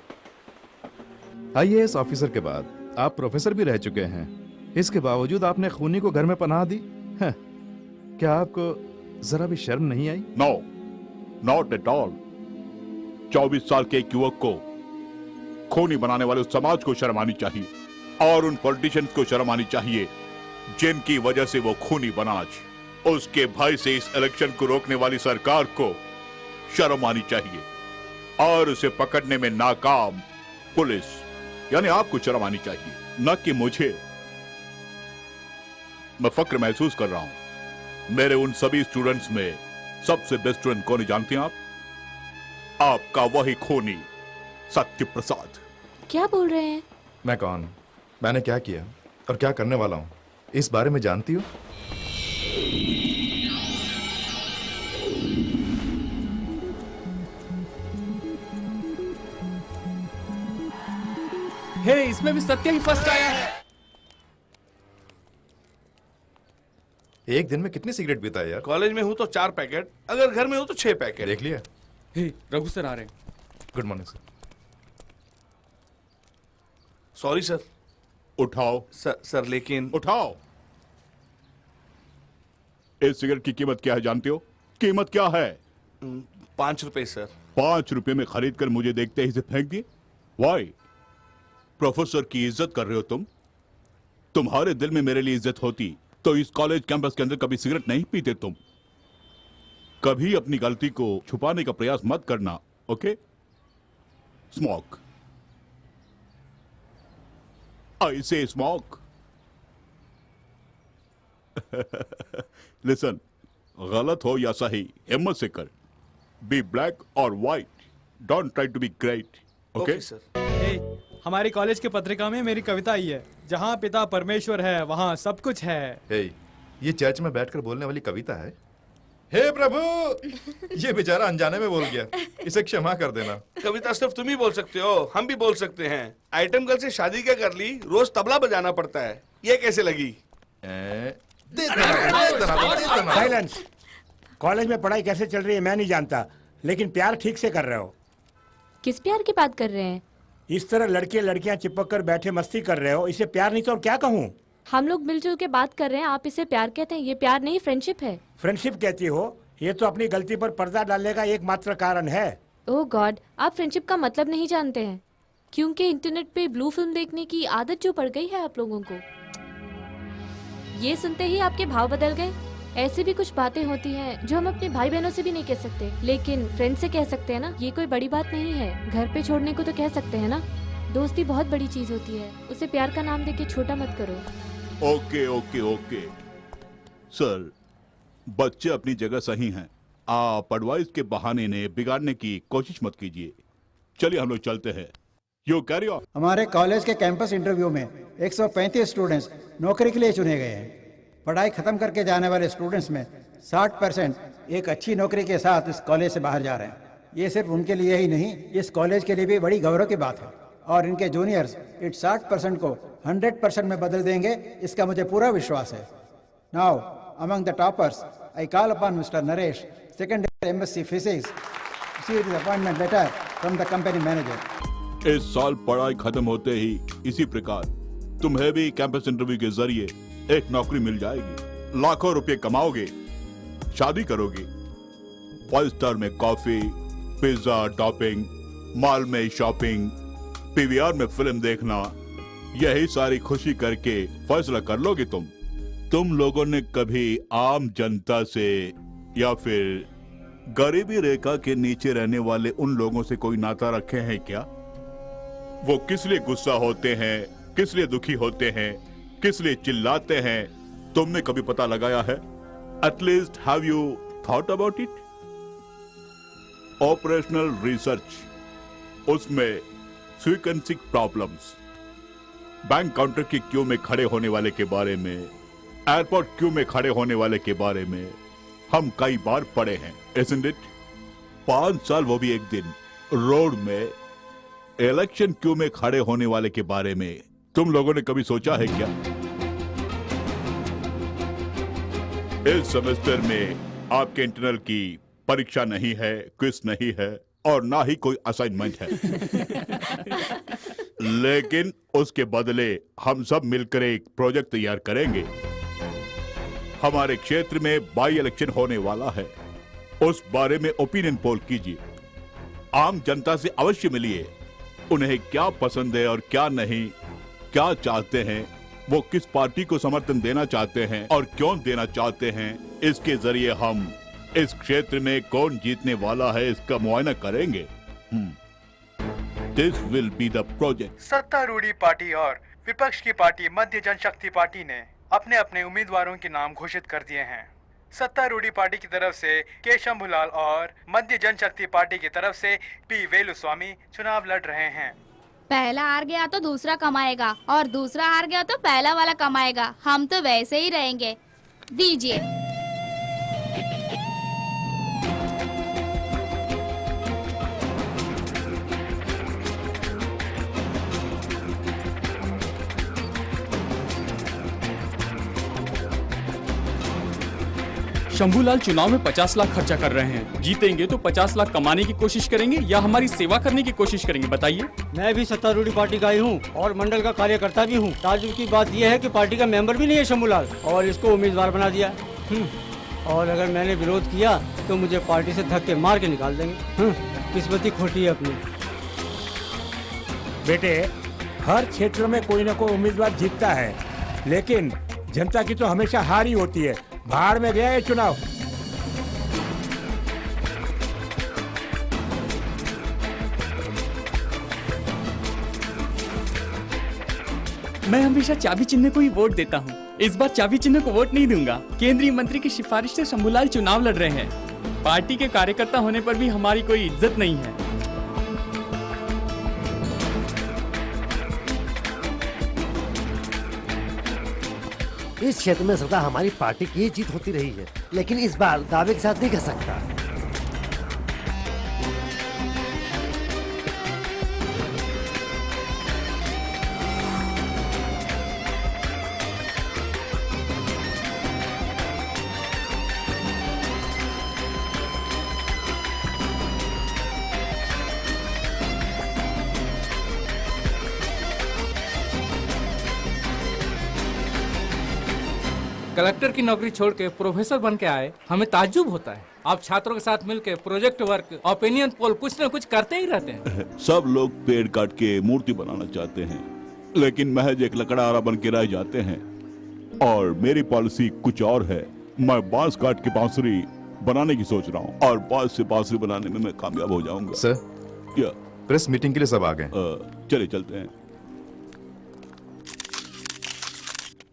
IAS ऑफिसर के बाद आप प्रोफेसर भी रह चुके हैं, इसके बावजूद आपने खूनी को घर में पनाह दी है। क्या आपको जरा भी शर्म नहीं आई? No, not at all. 24 साल के एक युवक को खूनी बनाने वाले उस समाज को शर्म आनी चाहिए, और उन पॉलिटिशियंस को शर्म आनी चाहिए जिनकी वजह से वो खूनी बना। आज उसके भय से इस इलेक्शन को रोकने वाली सरकार को शर्म आनी चाहिए, और उसे पकड़ने में नाकाम पुलिस यानी आपको शर्म आनी चाहिए, न कि मुझे। मैं फक्र महसूस कर रहा हूं। मेरे उन सभी स्टूडेंट्स में सबसे बेस्ट स्टूडेंट कौन है जानते हैं आप? आपका वही खूनी सत्य प्रसाद। क्या बोल रहे हैं? मैं कौन, मैंने क्या किया और क्या करने वाला हूँ, इस बारे में जानती हो? हे, इसमें भी सत्य ही फर्स्ट आया है। एक दिन में कितनी सिगरेट पीता है यार? कॉलेज में हूँ तो 4 पैकेट, अगर घर में हूँ तो 6 पैकेट। देख लिया? हे, रघु सर आ रहे हैं। Good morning sir. Sorry sir. उठाओ सर लेकिन उठाओ। इस सिगरेट की कीमत क्या है जानते हो? कीमत क्या है? 5 रुपए सर। 5 रुपए में खरीद कर मुझे देखते ही इसे फेंक दिए? वाई? प्रोफेसर की इज्जत कर रहे हो तुम? तुम्हारे दिल में मेरे लिए इज्जत होती तो इस कॉलेज कैंपस के अंदर कभी सिगरेट नहीं पीते तुम। कभी अपनी गलती को छुपाने का प्रयास मत करना, ओके? स्मोक, आई से स्मोक। लिसन, गलत हो या सही हिम्मत से कर। बी ब्लैक और white, don't try to be great, okay sir? हमारी कॉलेज की पत्रिका में मेरी कविता आई है, जहाँ पिता परमेश्वर है वहाँ सब कुछ है। हे, ये चर्च में बैठकर बोलने वाली कविता है? हे प्रभु, ये बेचारा अनजाने में बोल गया, इसे क्षमा कर देना। कविता सिर्फ तुम ही बोल सकते हो, हम भी बोल सकते हैं। आइटम गर्ल से शादी क्या कर ली, रोज तबला बजाना पड़ता है, ये कैसे लगी? साइलेंस। कॉलेज में पढ़ाई कैसे चल रही है मैं नहीं जानता, लेकिन प्यार ठीक से कर रहे हो। किस प्यार की बात कर रहे हैं? इस तरह लड़के लड़कियां चिपक कर बैठे मस्ती कर रहे हो, इसे प्यार नहीं तो और क्या कहूँ? हम लोग मिलजुल के बात कर रहे हैं, आप इसे प्यार कहते हैं? ये प्यार नहीं, फ्रेंडशिप है। फ्रेंडशिप कहती हो? ये तो अपनी गलती पर पर्दा डालने का एकमात्र कारण है। ओह गॉड, आप फ्रेंडशिप का मतलब नहीं जानते हैं, क्योंकि इंटरनेट पे ब्लू फिल्म देखने की आदत जो पड़ गई है आप लोगों को। ये सुनते ही आपके भाव बदल गए। ऐसी भी कुछ बातें होती हैं जो हम अपने भाई बहनों से भी नहीं कह सकते, लेकिन फ्रेंड से कह सकते हैं ना। ये कोई बड़ी बात नहीं है, घर पे छोड़ने को तो कह सकते हैं ना। दोस्ती बहुत बड़ी चीज होती है, उसे प्यार का नाम देके छोटा मत करो। ओके ओके ओके सर, बच्चे अपनी जगह सही हैं। आप एडवाइस के बहाने ने बिगाड़ने की कोशिश मत कीजिए। चलिए हम लोग चलते हैं। You carry on. हमारे कॉलेज के कैंपस इंटरव्यू में 135 स्टूडेंट्स नौकरी के लिए चुने गए हैं। पढ़ाई खत्म करके जाने वाले स्टूडेंट्स में 60% एक अच्छी नौकरी के साथ इस कॉलेज से बाहर जा रहे हैं। ये सिर्फ उनके लिए ही नहीं, इस कॉलेज के लिए भी बड़ी गौरव की बात है। और इनके जूनियर्स इस 60% को 100% में बदल देंगे, इसका मुझे पूरा विश्वास है। Now among the toppers I call upon mister Naresh, second MSc physics, received his appointment letter from the company manager. इस साल पढ़ाई खत्म होते ही इसी प्रकार तुम्हें भी कैंपस इंटरव्यू के जरिए एक नौकरी मिल जाएगी। लाखों रुपए कमाओगे, शादी करोगे, 5 स्टार में कॉफी, पिज्जा टॉपिंग, मॉल में शॉपिंग, पीवीआर में फिल्म देखना, यही सारी खुशी करके फैसला कर लोगे तुम लोगों ने कभी आम जनता से या फिर गरीबी रेखा के नीचे रहने वाले उन लोगों से कोई नाता रखे हैं क्या? वो किस लिए गुस्सा होते हैं, किस लिए दुखी होते हैं, किस लिए चिल्लाते हैं, तुमने कभी पता लगाया है? At least have you thought about it? Operational research, उसमें सीक्वेंसिंग प्रॉब्लम्स, बैंक काउंटर की क्यू में खड़े होने वाले के बारे में, एयरपोर्ट क्यू में खड़े होने वाले के बारे में हम कई बार पढ़े हैं, isn't it? 5 साल, वो भी एक दिन, रोड में इलेक्शन क्यू में खड़े होने वाले के बारे में तुम लोगों ने कभी सोचा है क्या? इस सेमेस्टर में आपके इंटरनल की परीक्षा नहीं है, क्विज नहीं है और ना ही कोई असाइनमेंट है। लेकिन उसके बदले हम सब मिलकर एक प्रोजेक्ट तैयार करेंगे। हमारे क्षेत्र में बाई इलेक्शन होने वाला है, उस बारे में ओपिनियन पोल कीजिए। आम जनता से अवश्य मिलिए, उन्हें क्या पसंद है और क्या नहीं, क्या चाहते हैं, वो किस पार्टी को समर्थन देना चाहते हैं और क्यों देना चाहते हैं। इसके जरिए हम इस क्षेत्र में कौन जीतने वाला है इसका मुआयना करेंगे। This will be the project. सत्तारूढ़ी पार्टी और विपक्ष की पार्टी मध्य जनशक्ति पार्टी ने अपने अपने उम्मीदवारों के नाम घोषित कर दिए हैं। सत्तारूढ़ी पार्टी की तरफ से के शंभूलाल और मध्य जनशक्ति पार्टी की तरफ से पी वेलुस्वामी चुनाव लड़ रहे हैं। पहला हार गया तो दूसरा कमाएगा और दूसरा हार गया तो पहला वाला कमाएगा। हम तो वैसे ही रहेंगे। दीजिए। शंभूलाल चुनाव में 50 लाख खर्चा कर रहे हैं। जीतेंगे तो 50 लाख कमाने की कोशिश करेंगे या हमारी सेवा करने की कोशिश करेंगे, बताइए। मैं भी सत्तारूढ़ी पार्टी का ही हूँ और मंडल का कार्यकर्ता भी हूँ। ताजुब की बात यह है कि पार्टी का मेंबर भी नहीं है शंभूलाल और इसको उम्मीदवार बना दिया। और अगर मैंने विरोध किया तो मुझे पार्टी से धक्के मार के निकाल देंगे। किस्मती खोटी है अपनी। बेटे, हर क्षेत्र में कोई न कोई उम्मीदवार जीतता है, लेकिन जनता की तो हमेशा हार ही होती है। बाहर में गया ये चुनाव। मैं हमेशा चाबी चिन्ह को ही वोट देता हूँ। इस बार चाबी चिन्ह को वोट नहीं दूंगा। केंद्रीय मंत्री की सिफारिश से शंभूलाल चुनाव लड़ रहे हैं। पार्टी के कार्यकर्ता होने पर भी हमारी कोई इज्जत नहीं है। इस क्षेत्र में सदा हमारी पार्टी की ही जीत होती रही है, लेकिन इस बार दावे के साथ नहीं कह सकता। कलेक्टर की नौकरी छोड़ के प्रोफेसर बन के आए, हमें ताज्जुब होता है। आप छात्रों के साथ मिलकर प्रोजेक्ट वर्क, ओपिनियन पोल कुछ न कुछ करते ही रहते हैं। सब लोग पेड़ काट के मूर्ति बनाना चाहते हैं, लेकिन महज एक लकड़हारा बन के रह जाते हैं। और मेरी पॉलिसी कुछ और है। मैं बांस काट के बांसुरी बनाने की सोच रहा हूँ, और बांस से बांसुरी बनाने में मैं कामयाब हो जाऊंगा। सर, क्या प्रेस मीटिंग के लिए सब आ गए? चलिए चलते हैं।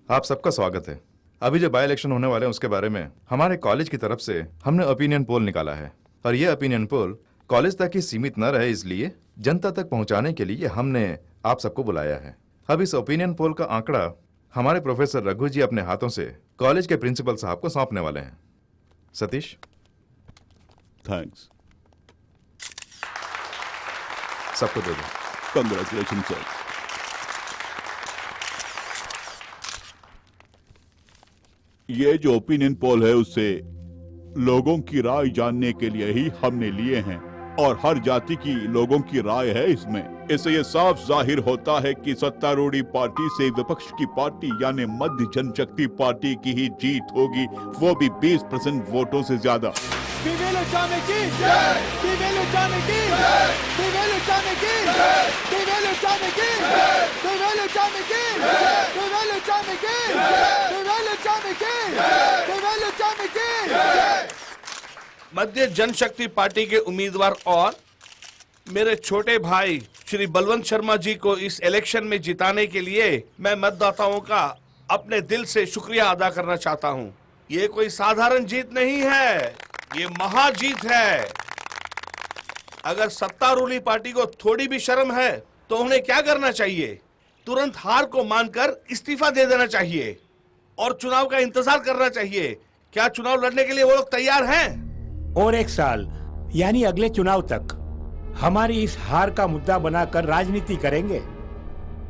आप सबका स्वागत है। अभी जो बाय इलेक्शन होने वाले हैं उसके बारे में हमारे कॉलेज की तरफ से हमने ओपिनियन पोल निकाला है, और ये ओपिनियन पोल कॉलेज तक ही सीमित न रहे, इसलिए जनता तक पहुंचाने के लिए हमने आप सबको बुलाया है। अब इस ओपिनियन पोल का आंकड़ा हमारे प्रोफेसर रघु जी अपने हाथों से कॉलेज के प्रिंसिपल साहब को सौंपने वाले हैं। सतीश, थैंक्स। सबको दे दो। Congratulation sir. ये जो ओपिनियन पोल है उससे लोगों की राय जानने के लिए ही हमने लिए हैं, और हर जाति की लोगों की राय है इसमें। इससे ये साफ जाहिर होता है कि सत्तारूढ़ी पार्टी से विपक्ष की पार्टी यानी मध्य जनशक्ति पार्टी की ही जीत होगी, वो भी 20% वोटों से ज्यादा। मध्य जनशक्ति पार्टी के उम्मीदवार और मेरे छोटे भाई श्री बलवंत शर्मा जी को इस इलेक्शन में जिताने के लिए मैं मतदाताओं का अपने दिल से शुक्रिया अदा करना चाहता हूं। ये कोई साधारण जीत नहीं है, ये महाजीत है। अगर सत्तारूढ़ी पार्टी को थोड़ी भी शर्म है तो उन्हें क्या करना चाहिए? तुरंत हार को मानकर इस्तीफा दे देना चाहिए और चुनाव का इंतजार करना चाहिए। क्या चुनाव लड़ने के लिए वो लोग तैयार हैं? और एक साल यानी अगले चुनाव तक हमारी इस हार का मुद्दा बनाकर राजनीति करेंगे।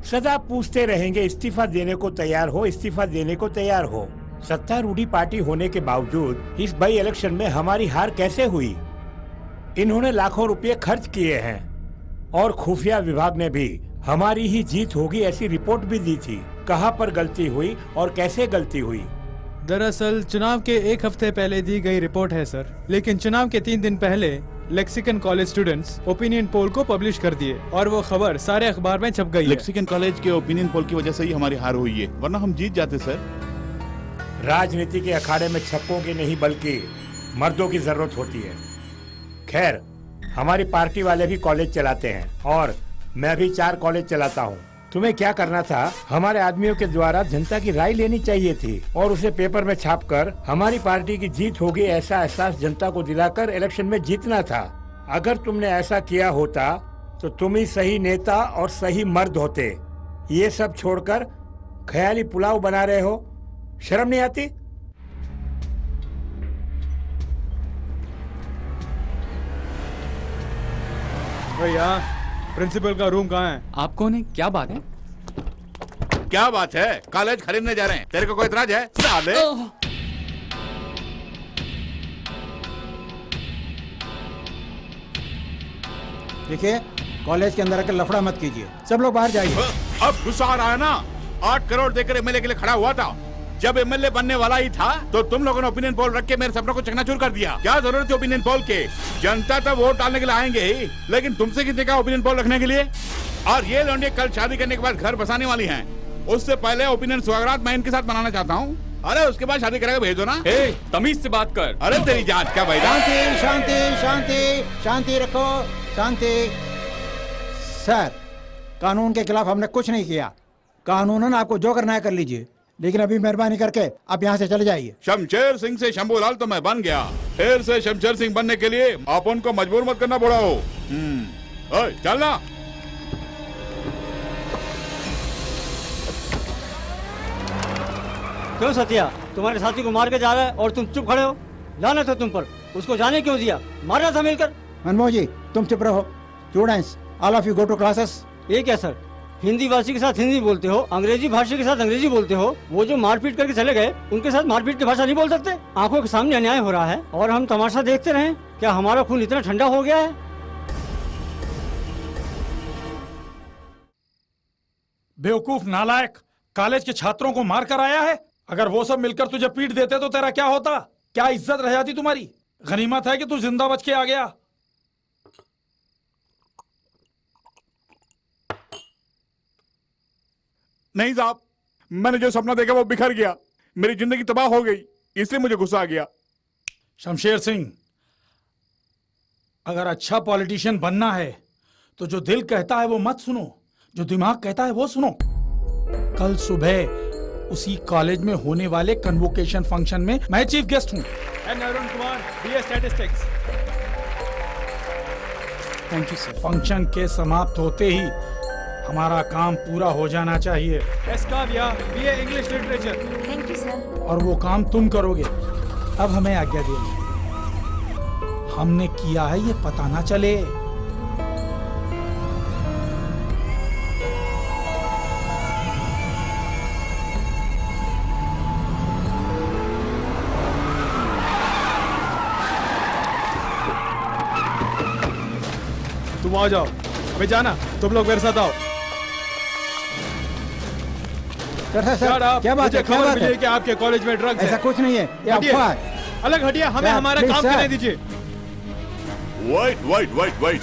सदा पूछते रहेंगे इस्तीफा देने को तैयार हो, इस्तीफा देने को तैयार हो। सत्तारूढ़ी पार्टी होने के बावजूद इस बाई इलेक्शन में हमारी हार कैसे हुई? इन्होंने लाखों रुपए खर्च किए हैं, और खुफिया विभाग ने भी हमारी ही जीत होगी ऐसी रिपोर्ट भी दी थी। कहां पर गलती हुई और कैसे गलती हुई? दरअसल चुनाव के एक हफ्ते पहले दी गई रिपोर्ट है सर, लेकिन चुनाव के 3 दिन पहले lexicon college students opinion poll को पब्लिश कर दिए और वो खबर सारे अखबार में छप गई। लेक्सिकन कॉलेज के ओपिनियन पोल की वजह से ही हमारी हार हुई है, वरना हम जीत जाते सर। राजनीति के अखाड़े में छक्कों की नहीं बल्कि मर्दों की जरूरत होती है। खैर, हमारी पार्टी वाले भी कॉलेज चलाते हैं और मैं भी 4 कॉलेज चलाता हूँ। तुम्हें क्या करना था? हमारे आदमियों के द्वारा जनता की राय लेनी चाहिए थी और उसे पेपर में छापकर हमारी पार्टी की जीत होगी ऐसा एहसास जनता को दिलाकर इलेक्शन में जीतना था। अगर तुमने ऐसा किया होता तो तुम ही सही नेता और सही मर्द होते। ये सब छोड़कर ख्याली पुलाव बना रहे हो, शर्म नहीं आती? भैया, प्रिंसिपल का रूम कहाँ है? आप कौन है? क्या बात है? क्या बात है? कॉलेज खरीदने जा रहे हैं, तेरे को कोई इतराज है? साले। देखिए, कॉलेज के अंदर आकर लफड़ा मत कीजिए, सब लोग बाहर जाइए। अब गुस्सा आ रहा है ना? 8 करोड़ देकर एमएलए के लिए खड़ा हुआ था। जब एमएलए बनने वाला ही था तो तुम लोगों ने ओपिनियन पोल रख के मेरे सपनों को चकनाचूर कर दिया। क्या जरूरत है ओपिनियन पोल के? जनता तो वोट डालने के लिए आएंगे ही, लेकिन तुमसे कितने का ओपिनियन पोल रखने के लिए? और ये लौंडे कल शादी करने के बाद घर बसाने वाली हैं। उससे पहले ओपिनियन सुहागरात मैं इनके साथ मनाना चाहता हूँ। अरे उसके बाद शादी करेगा, भेज दो ना। तमीज से बात कर। अरे तेरी जांच क्या भाई? शांति शांति शांति शांति रखो, शांति। सर, कानून के खिलाफ हमने कुछ नहीं किया। कानूनन आपको जो करना है कर लीजिए, लेकिन अभी मेहरबानी करके आप यहाँ से चले जाइए। शमशेर सिंह से शंभूलाल तो मैं बन गया, फिर से शमशेर सिंह बनने के लिए आप उनको मजबूर मत करना पड़ा हो। चलना। क्यों सत्या, तुम्हारे साथी को मार के जा रहा है और तुम चुप खड़े हो? लानत है तुम पर, उसको जाने क्यों दिया? मारना था मिलकर। मनमोहन जी, तुम चुप रहो। Students, all of you go to classes. ये क्या सर, हिंदी भाषी के साथ हिंदी बोलते हो, अंग्रेजी भाषी के साथ अंग्रेजी बोलते हो। वो जो मारपीट करके चले गए, उनके साथ मारपीट की भाषा नहीं बोल सकते? आंखों के सामने अन्याय हो रहा है और हम तमाशा देखते रहे? क्या हमारा खून इतना ठंडा हो गया है? बेवकूफ नालायक, कॉलेज के छात्रों को मार कर आया है अगर वो सब मिलकर तुझे पीट देते तो तेरा क्या होता? क्या इज्जत रह जाती तुम्हारी? गनीमत है कि तू जिंदा बच के आ गया। नहीं साहब, मैंने जो सपना देखा वो बिखर गया, मेरी जिंदगी तबाह हो गई, इसलिए मुझे गुस्सा आ गया। शमशेर सिंह, अगर अच्छा पॉलिटिशियन बनना है तो जो दिल कहता है वो मत सुनो, जो दिमाग कहता है वो सुनो। कल सुबह उसी कॉलेज में होने वाले कन्वोकेशन फंक्शन में मैं चीफ गेस्ट हूँ। Arun Kumar, BA statistics. Thank you sir. Function के समाप्त होते ही हमारा काम पूरा हो जाना चाहिए। S Kavya, BA English literature. Thank you sir. और वो काम तुम करोगे। अब हमें आज्ञा दीजिए। हमने किया है ये पता ना चले। तुम आ जाओ, अबे जाना, तुम लोग मेरे साथ आओ। सर, क्या बात है? क्या बात है? कि आपके कॉलेज में ड्रग्स ऐसा है। कुछ नहीं है, ये अफवाह है। अलग हटिए, हमें हमारा काम करने दीजिए। वेट,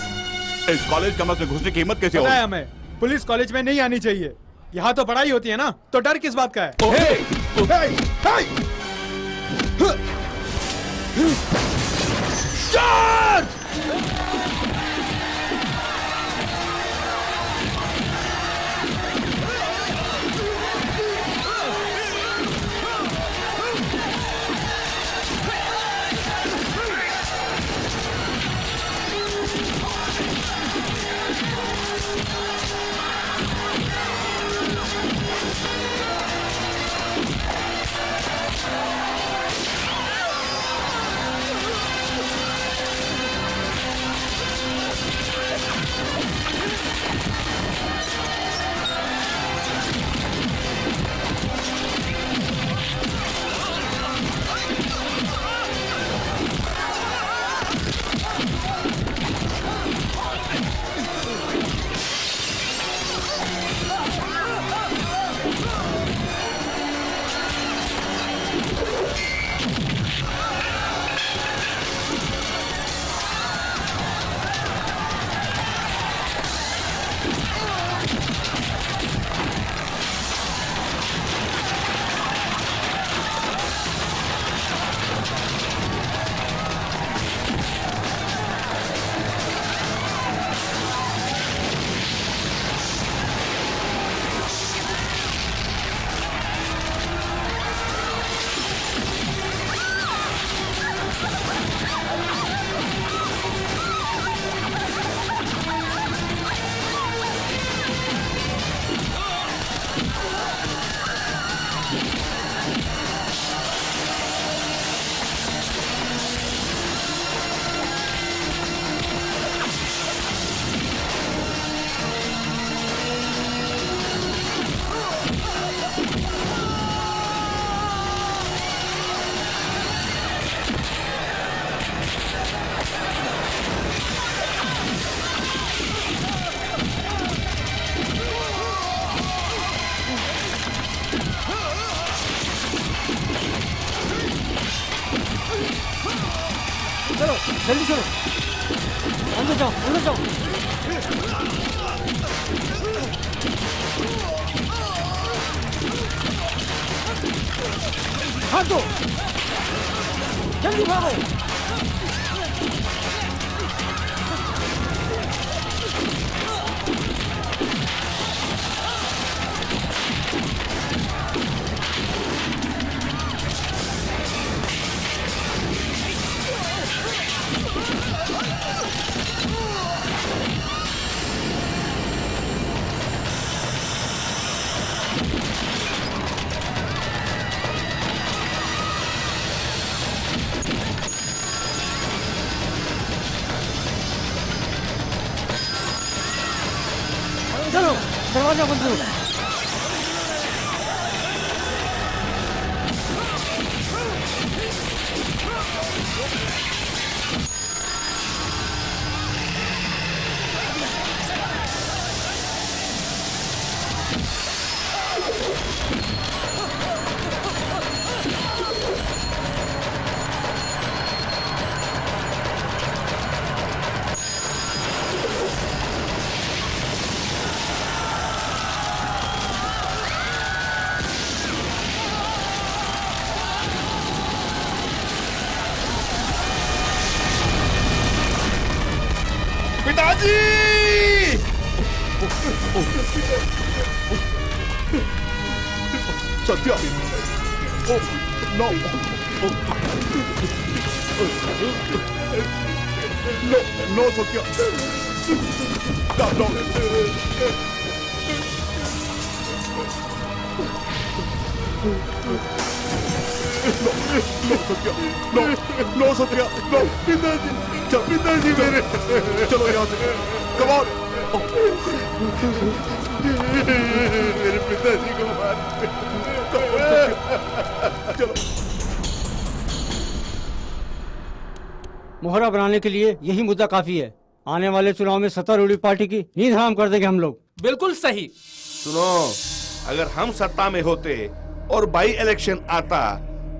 इस कॉलेज का मत घुसने की हिम्मत कैसे हो? पता है हमें, पुलिस कॉलेज में नहीं आनी चाहिए। यहाँ तो पढ़ाई होती है ना, तो डर किस बात का है? चलो जल्दी चलो, अंदर जाओ, अंदर जाओ। हाथ दो, जल्दी भागो। चलो दरवाजा बंद करो। पिताजी! Satya! No! No Satya! No Satya! No! पिताजी! पिताजी मेरे! चलो यहाँ से! Come on! मेरे पिताजी को मार! चलो! मोहरा बनाने के लिए यही मुद्दा काफी है। आने वाले चुनाव में सत्तारूढ़ पार्टी की नींद हराम कर देंगे हम लोग। बिल्कुल सही। सुनो, अगर हम सत्ता में होते और बाई इलेक्शन आता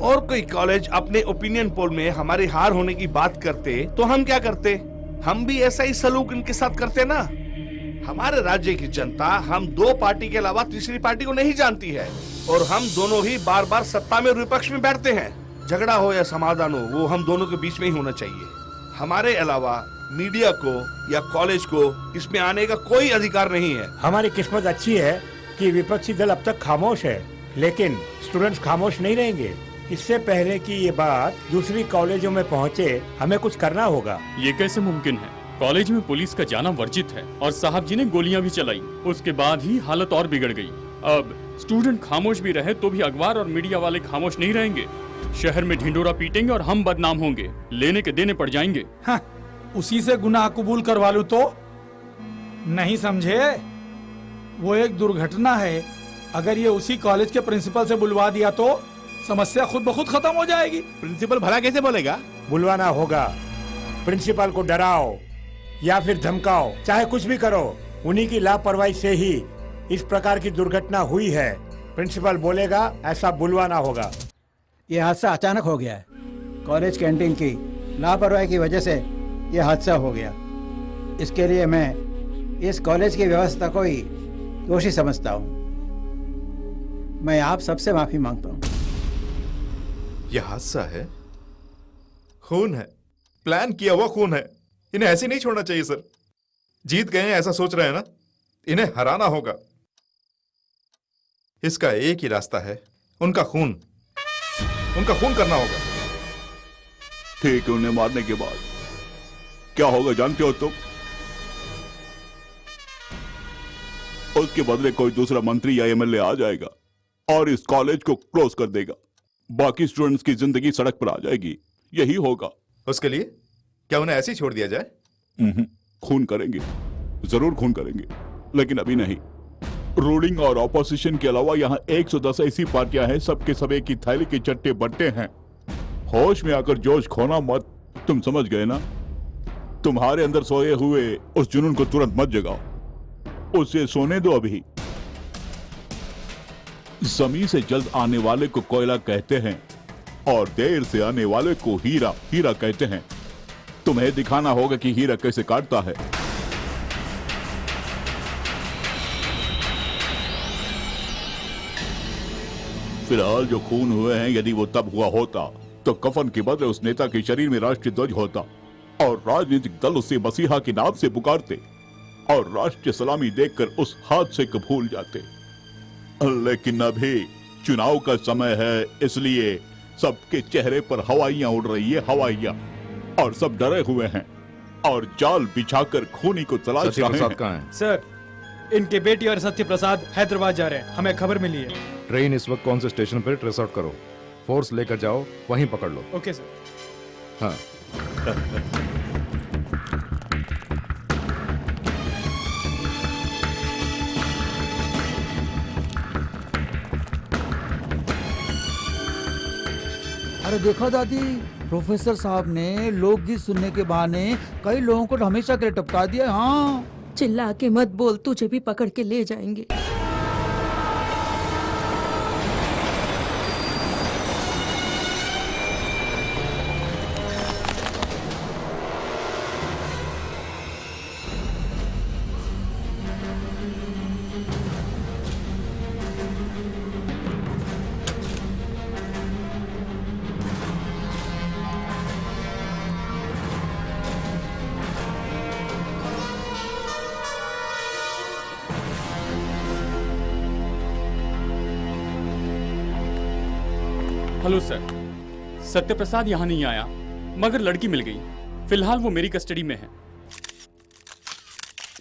और कोई कॉलेज अपने ओपिनियन पोल में हमारी हार होने की बात करते तो हम क्या करते? हम भी ऐसा ही सलूक इनके साथ करते ना। हमारे राज्य की जनता हम दो पार्टी के अलावा तीसरी पार्टी को नहीं जानती है और हम दोनों ही बार बार सत्ता में और विपक्ष में बैठते हैं। झगड़ा हो या समाधान हो, वो हम दोनों के बीच में ही होना चाहिए। हमारे अलावा मीडिया को या कॉलेज को इसमें आने का कोई अधिकार नहीं है। हमारी किस्मत अच्छी है कि विपक्षी दल अब तक खामोश है, लेकिन स्टूडेंट्स खामोश नहीं रहेंगे। इससे पहले कि ये बात दूसरी कॉलेजों में पहुंचे, हमें कुछ करना होगा। ये कैसे मुमकिन है? कॉलेज में पुलिस का जाना वर्जित है और साहब जी ने गोलियां भी चलाई। उसके बाद ही हालत और बिगड़ गई। अब स्टूडेंट खामोश भी रहे तो भी अखबार और मीडिया वाले खामोश नहीं रहेंगे। शहर में ढिंडोरा पीटेंगे और हम बदनाम होंगे, लेने के देने पड़ जाएंगे। हाँ, उसी से गुनाह कबूल करवा लूं तो? नहीं समझे? वो एक दुर्घटना है। अगर ये उसी कॉलेज के प्रिंसिपल से बुलवा दिया तो समस्या खुद ब खुद खत्म हो जाएगी। प्रिंसिपल भला कैसे बोलेगा? बुलवाना होगा। प्रिंसिपल को डराओ या फिर धमकाओ, चाहे कुछ भी करो। उन्हीं की लापरवाही से ही इस प्रकार की दुर्घटना हुई है। प्रिंसिपल बोलेगा, ऐसा बुलवाना होगा। ये हादसा अचानक हो गया है। कॉलेज कैंटीन की लापरवाही की वजह से ये हादसा हो गया। इसके लिए मैं इस कॉलेज की व्यवस्था को ही दोषी समझता हूँ। मैं आप सबसे माफी मांगता हूँ। यह हादसा है, खून है, प्लान किया हुआ खून है। इन्हें ऐसे नहीं छोड़ना चाहिए सर। जीत गए हैं ऐसा सोच रहे हैं ना, इन्हें हराना होगा। इसका एक ही रास्ता है, उनका खून करना होगा। ठीक है, उन्हें मारने के बाद क्या होगा जानते हो तुम? उसके बदले कोई दूसरा मंत्री या एमएलए आ जाएगा और इस कॉलेज को क्लोज कर देगा। बाकी स्टूडेंट्स की जिंदगी सड़क पर आ जाएगी। यही होगा। उसके लिए क्या उन्हें ऐसे ही छोड़ दिया जाए? खून करेंगे, जरूर खून करेंगे, लेकिन अभी नहीं। रूलिंग और ऑपोजिशन के अलावा यहाँ 110 ऐसी पार्टियां हैं, सबके सब एक ही थैली के चट्टे बट्टे हैं। होश में आकर जोश खोना मत। तुम समझ गए ना? तुम्हारे अंदर सोए हुए उस जुनून को तुरंत मत जगाओ, उसे सोने दो अभी। जमीन से जल्द आने वाले को कोयला कहते हैं और देर से आने वाले को हीरा कहते हैं। तुम्हें दिखाना होगा कि हीरा कैसे काटता है। फिलहाल जो खून हुए हैं, यदि वो तब हुआ होता तो कफन के बदले उस नेता के शरीर में राष्ट्रीय ध्वज होता और राजनीतिक दल उसे मसीहा के नाम से पुकारते और राष्ट्रीय सलामी देकर उस हादसे को भूल जाते। लेकिन अभी चुनाव का समय है, इसलिए सबके चेहरे पर हवाइयां उड़ रही है, हवाइयां, और सब डरे हुए हैं और जाल बिछाकर खूनी को तलाश रहे हैं। कहाँ है? सर, इनके बेटी और सत्य प्रसाद हैदराबाद जा रहे हैं, हमें खबर मिली है। ट्रेन इस वक्त कौन से स्टेशन पर ट्रेस आउट करो, फोर्स लेकर जाओ, वहीं पकड़ लो। Okay sir. हाँ। अरे देखो दादी, प्रोफेसर साहब ने लोकगीत सुनने के बहाने कई लोगों को हमेशा के लिए टपका दिया। हाँ, चिल्ला के मत बोल, तुझे भी पकड़ के ले जाएंगे। हेलो सर, सत्य प्रसाद यहाँ नहीं आया, मगर लड़की मिल गई। फिलहाल वो मेरी कस्टडी में है।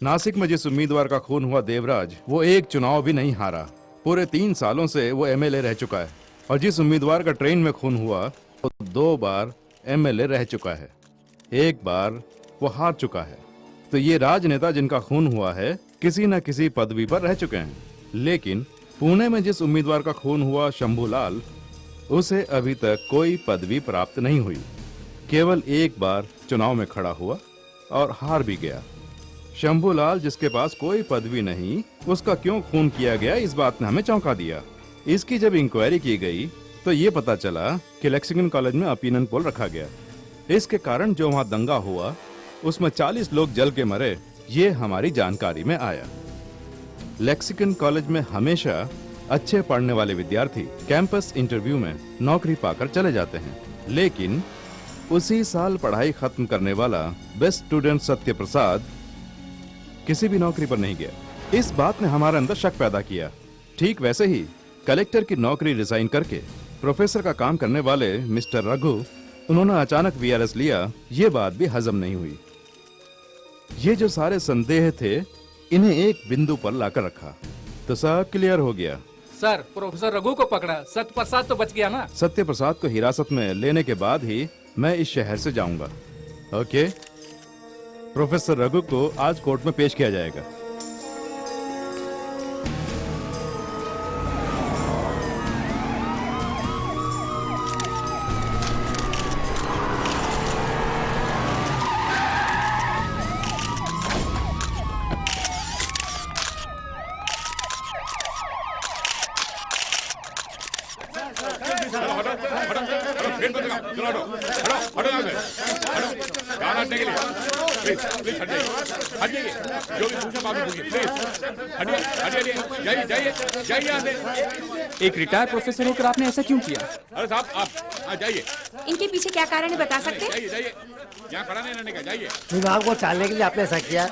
नासिक में जिस उम्मीदवार का खून हुआ देवराज, वो एक चुनाव भी नहीं हारा। पूरे 3 सालों से वो एमएलए रह चुका है। और जिस उम्मीदवार का ट्रेन में खून हुआ, वो 2 बार एमएलए रह चुका है, 1 बार वो हार चुका है। तो ये राजनेता जिनका खून हुआ है, किसी न किसी पदवी पर रह चुके हैं। लेकिन पुणे में जिस उम्मीदवार का खून हुआ, शंभूलाल, उसे अभी तक कोई पदवी प्राप्त नहीं हुई। केवल 1 बार चुनाव में खड़ा हुआ और हार भी गया। शंभूलाल, जिसके पास कोई पदवी नहीं, उसका क्यों खून किया गया, इस बात ने हमें चौंका दिया। इसकी जब इंक्वायरी की गई तो ये पता चला कि लेक्सिंगटन कॉलेज में ओपिनियन पोल रखा गया। इसके कारण जो वहां दंगा हुआ, उसमें 40 लोग जल के मरे, ये हमारी जानकारी में आया। लेक्सिंगटन कॉलेज में हमेशा अच्छे पढ़ने वाले विद्यार्थी कैंपस इंटरव्यू में नौकरी पाकर चले जाते हैं, लेकिन उसी साल पढ़ाई खत्म करने वाला बेस्ट स्टूडेंट सत्य प्रसाद किसी भी नौकरी पर नहीं गया। इस बात ने हमारे अंदर शक पैदा किया। ठीक वैसे ही कलेक्टर की नौकरी रिजाइन करके प्रोफेसर का काम करने वाले मिस्टर रघु, उन्होंने अचानक वीआरएस लिया, ये बात भी हजम नहीं हुई। ये जो सारे संदेह थे, इन्हें एक बिंदु पर लाकर रखा तो सब क्लियर हो गया। सर, प्रोफेसर रघु को पकड़ा, सत्य प्रसाद तो बच गया ना? सत्य प्रसाद को हिरासत में लेने के बाद ही मैं इस शहर से जाऊंगा। ओके, प्रोफेसर रघु को आज कोर्ट में पेश किया जाएगा। एक रिटायर्ड प्रोफेसर होकर आपने ऐसा क्यों किया? अरे साहब, आप जाइए। इनके पीछे क्या कारण है, बता सकते हैं? जाइए जाइए, यहाँ खड़ा नहीं रहने का, जाइए। चुनाव को टालने के लिए आपने ऐसा किया?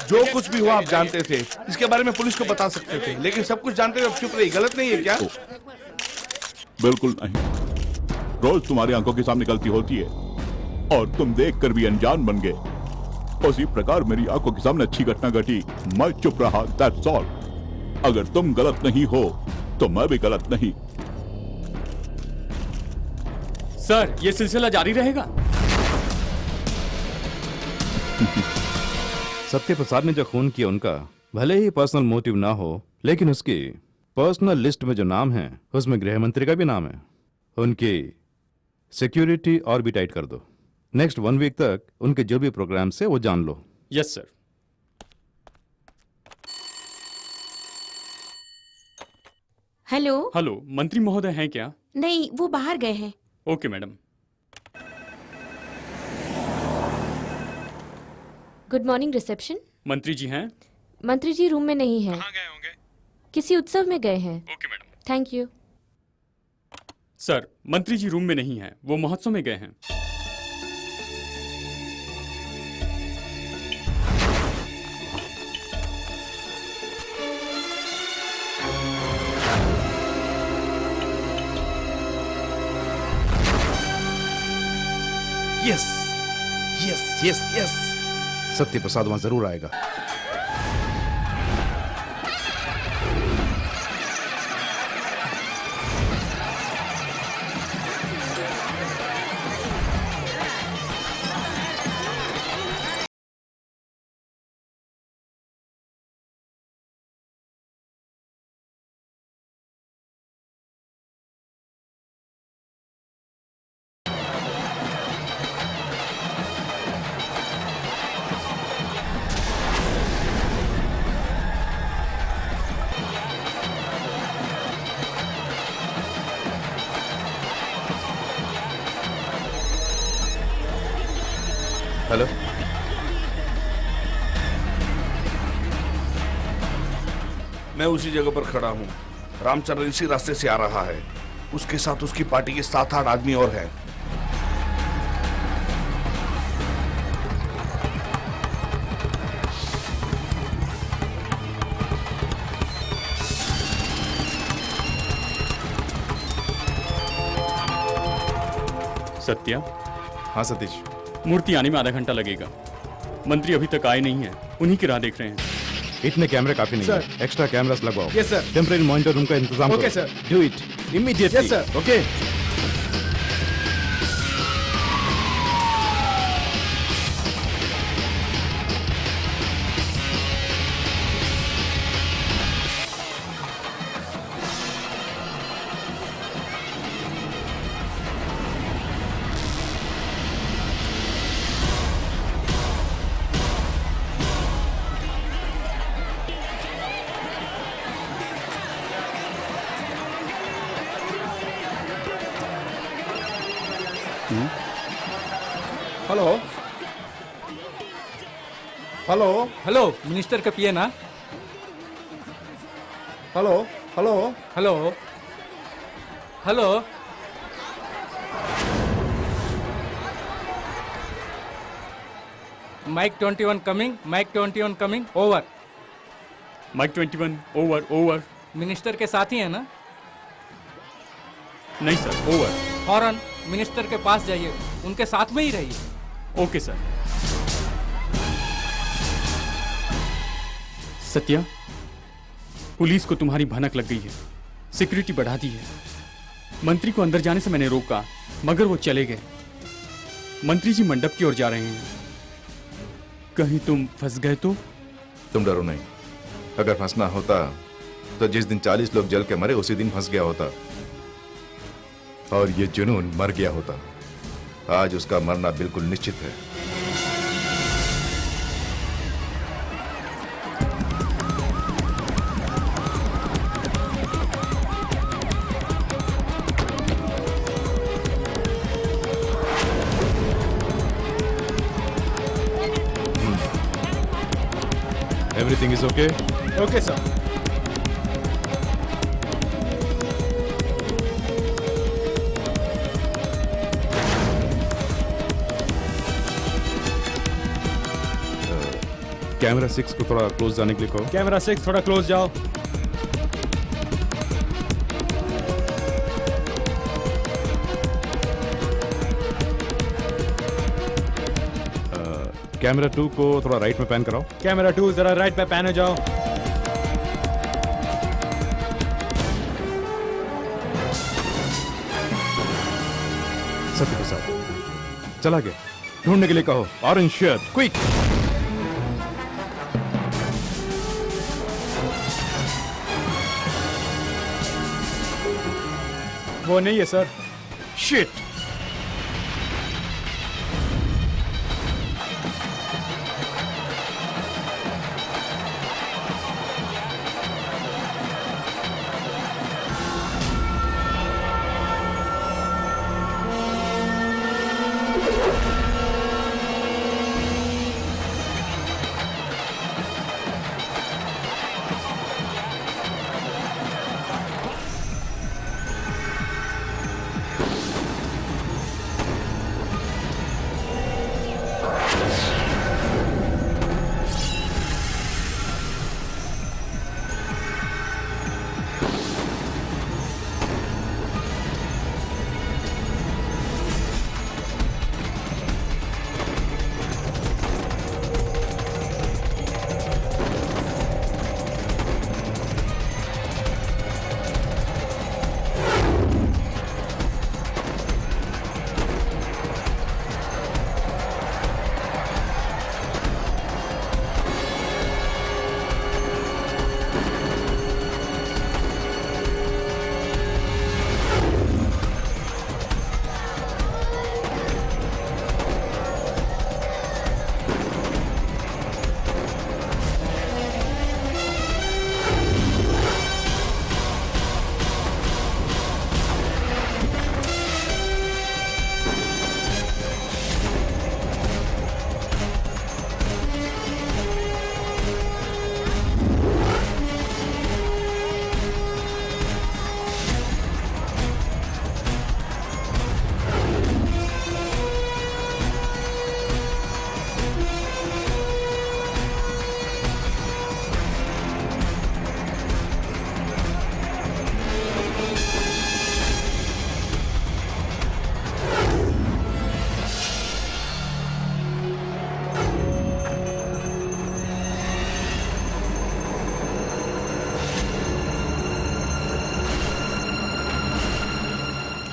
जो कुछ भी हुआ आप जानते थे, इसके बारे में पुलिस को बता सकते थे, लेकिन सब कुछ जानते हुए अब चुप रही। गलत नहीं है क्या? बिल्कुल नहीं। रोज तुम्हारी आंखों के सामने गलती होती है और तुम देखकर भी अनजान बन गए। उसी प्रकार मेरी आंखों के सामने अच्छी घटना घटी, मैं चुप रहा, दैट्स ऑल। अगर तुम गलत नहीं हो तो मैं भी गलत नहीं। सर, ये सिलसिला जारी रहेगा? सत्य प्रसाद ने जो खून किया, उनका भले ही पर्सनल मोटिव ना हो, लेकिन उसकी पर्सनल लिस्ट में जो नाम है, उसमें गृह मंत्री का भी नाम है। उनकी सिक्योरिटी और भी टाइट कर दो। नेक्स्ट 1 वीक तक उनके जो भी प्रोग्राम से वो जान लो। Yes sir. हेलो। हेलो, मंत्री महोदय हैं क्या? नहीं, वो बाहर गए हैं। Okay madam. Good morning reception. मंत्री जी हैं? मंत्री जी रूम में नहीं हैं। कहाँ गए होंगे? किसी उत्सव में गए हैं। Okay madam. Thank you. Sir, मंत्री जी रूम में नहीं हैं, वो महोत्सव में गए हैं। यस यस यस यस, सत्य प्रसाद वहां जरूर आएगा। हेलो, मैं उसी जगह पर खड़ा हूँ। रामचंद्र इसी रास्ते से आ रहा है। उसके साथ उसकी पार्टी के 7-8 आदमी और हैं। सत्या। हाँ सतीश। मूर्ति आने में आधा घंटा लगेगा। मंत्री अभी तक आए नहीं हैं, उन्हीं की राह देख रहे हैं। इतने कैमरे काफी नहीं सर। है, एक्स्ट्रा कैमरास लगवाओ। Yes sir. Temporary monitor room का इंतजाम ओके करो। Sir. Do it immediately. Yes sir. Okay. Hello hello hello minister का पिए ना। Hello hello hello hello mike 21 coming, mike 21 coming, over. Mike 21 over over. Minister के साथ ही है ना? नहीं सर, ओवर। फौरन मिनिस्टर के पास जाइए, उनके साथ में ही रहिए। Okay sir. सत्या, पुलिस को तुम्हारी भनक लग गई है, सिक्योरिटी बढ़ा दी है। मंत्री को अंदर जाने से मैंने रोका, मगर वो चले गए। मंत्री जी मंडप की ओर जा रहे हैं। कहीं तुम फंस गए तो? तुम डरो नहीं, अगर फंसना होता तो जिस दिन 40 लोग जल के मरे उसी दिन फंस गया होता, और ये जुनून मर गया होता। आज उसका मरना बिल्कुल निश्चित है। Everything is okay? Okay sir. Camera 6 को थोड़ा क्लोज जाने के लिए कहो। कैमरा 6 थोड़ा क्लोज जाओ। कैमरा 2 को थोड़ा राइट में पैन कराओ। कैमरा 2 जरा राइट पे पैन हो जाओ। सत्य प्रसाद चला गया, ढूंढने के लिए कहो। Orange shirt, quick. वो नहीं है सर। शिट।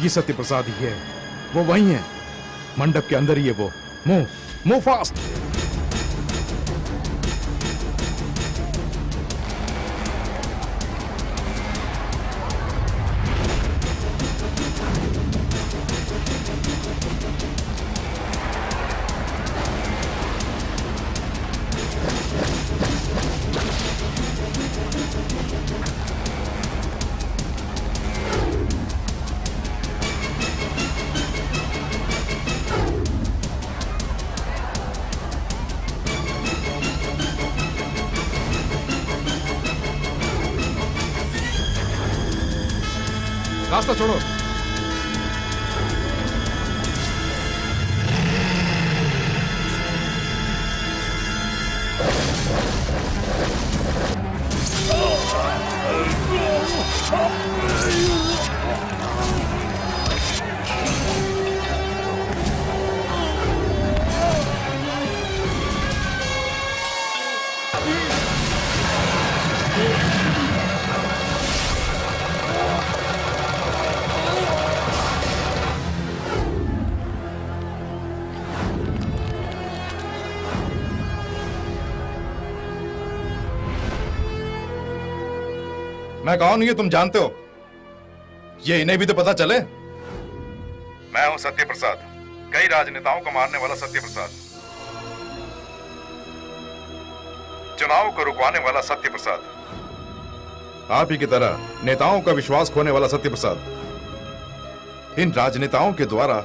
ये सत्य प्रसाद ही है, वो वही है, मंडप के अंदर ही है वो। Move fast. रास्ता छोड़ो। मैं कौन हूं ये तुम जानते हो? ये इन्हें भी तो पता चले। मैं हूं सत्य प्रसाद, कई राजनेताओं को मारने वाला सत्य प्रसाद, चुनाव को रुकवाने वाला सत्य प्रसाद, आप ही की तरह नेताओं का विश्वास खोने वाला सत्य प्रसाद। इन राजनेताओं के द्वारा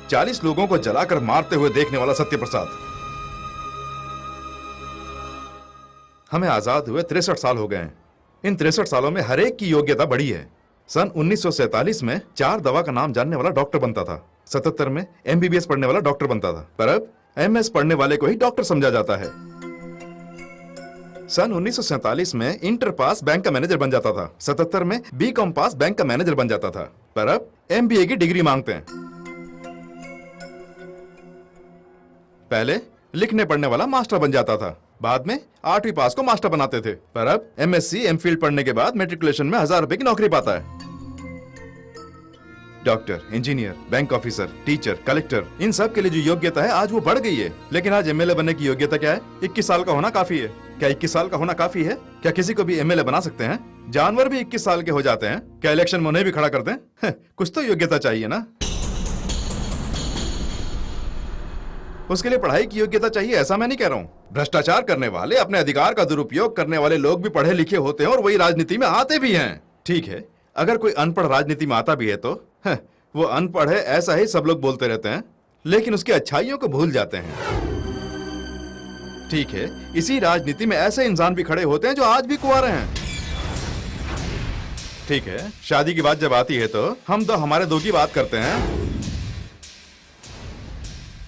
40 लोगों को जलाकर मारते हुए देखने वाला सत्य प्रसाद। हमें आजाद हुए 63 साल हो गए हैं। इन 63 सालों में हर एक की योग्यता बढ़ी है। सन 1947 में 4 दवा का नाम जानने वाला डॉक्टर बनता था, 77 में MBBS पढ़ने वाला डॉक्टर बनता था, पर अब MS पढ़ने वाले को ही डॉक्टर समझा जाता है। सन 1947 में इंटर पास बैंक का मैनेजर बन जाता था, 77 में BCom पास बैंक का मैनेजर बन जाता था, पर अब MBA की डिग्री मांगते हैं। पहले लिखने पढ़ने वाला मास्टर बन जाता था, बाद में 8वीं पास को मास्टर बनाते थे, पर अब MSc MPhil पढ़ने के बाद मैट्रिकुलेशन में 1000 रुपए की नौकरी पाता है। Doctor, engineer, bank officer, teacher, collector, इन सब के लिए जो योग्यता है आज वो बढ़ गई है। लेकिन आज MLA बनने की योग्यता क्या है? 21 साल का होना काफी है। क्या 21 साल का होना काफी है? क्या किसी को भी MLA बना सकते हैं? जानवर भी 21 साल के हो जाते हैं। क्या इलेक्शन में उन्हें भी खड़ा कर दें? कुछ तो योग्यता चाहिए ना। उसके लिए पढ़ाई की योग्यता चाहिए, ऐसा मैं नहीं कह रहा हूँ। भ्रष्टाचार करने वाले, अपने अधिकार का दुरुपयोग करने वाले लोग भी पढ़े लिखे होते हैं और वही राजनीति में आते भी हैं। ठीक है, अगर कोई अनपढ़ राजनीति में आता भी है तो वो अनपढ़ है ऐसा ही सब लोग बोलते रहते हैं, लेकिन उसकी अच्छाइयों को भूल जाते हैं। ठीक है, इसी राजनीति में ऐसे इंसान भी खड़े होते हैं जो आज भी कुंवारे हैं। ठीक है, शादी की बात जब आती है तो हम तो हमारे दो की बात करते हैं।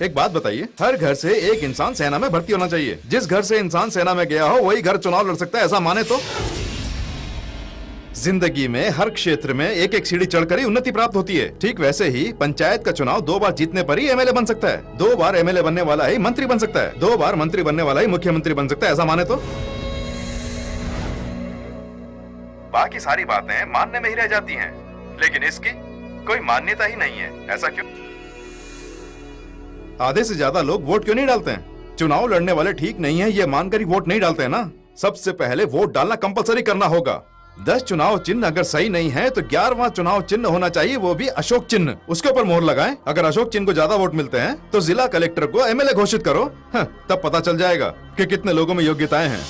एक बात बताइए, हर घर से एक इंसान सेना में भर्ती होना चाहिए। जिस घर से इंसान सेना में गया हो वही घर चुनाव लड़ सकता है, ऐसा माने तो? जिंदगी में हर क्षेत्र में एक एक सीढ़ी चढ़कर ही उन्नति प्राप्त होती है। ठीक वैसे ही पंचायत का चुनाव 2 बार जीतने पर ही MLA बन सकता है, 2 बार MLA बनने वाला ही मंत्री बन सकता है, 2 बार मंत्री बनने वाला ही मुख्यमंत्री बन सकता है, ऐसा माने तो? बाकी सारी बातें मानने में ही रह जाती हैं, लेकिन इसकी कोई मान्यता ही नहीं है। ऐसा क्यों? आधे से ज्यादा लोग वोट क्यों नहीं डालते हैं? चुनाव लड़ने वाले ठीक नहीं है ये मानकर ही वोट नहीं डालते हैं ना। सबसे पहले वोट डालना कंपलसरी करना होगा। 10 चुनाव चिन्ह अगर सही नहीं है तो 11वां चुनाव चिन्ह होना चाहिए, वो भी अशोक चिन्ह। उसके ऊपर मोहर लगाएं। अगर अशोक चिन्ह को ज्यादा वोट मिलते हैं तो जिला कलेक्टर को MLA घोषित करो। तब पता चल जाएगा कि कितने लोगों में योग्यताएं हैं।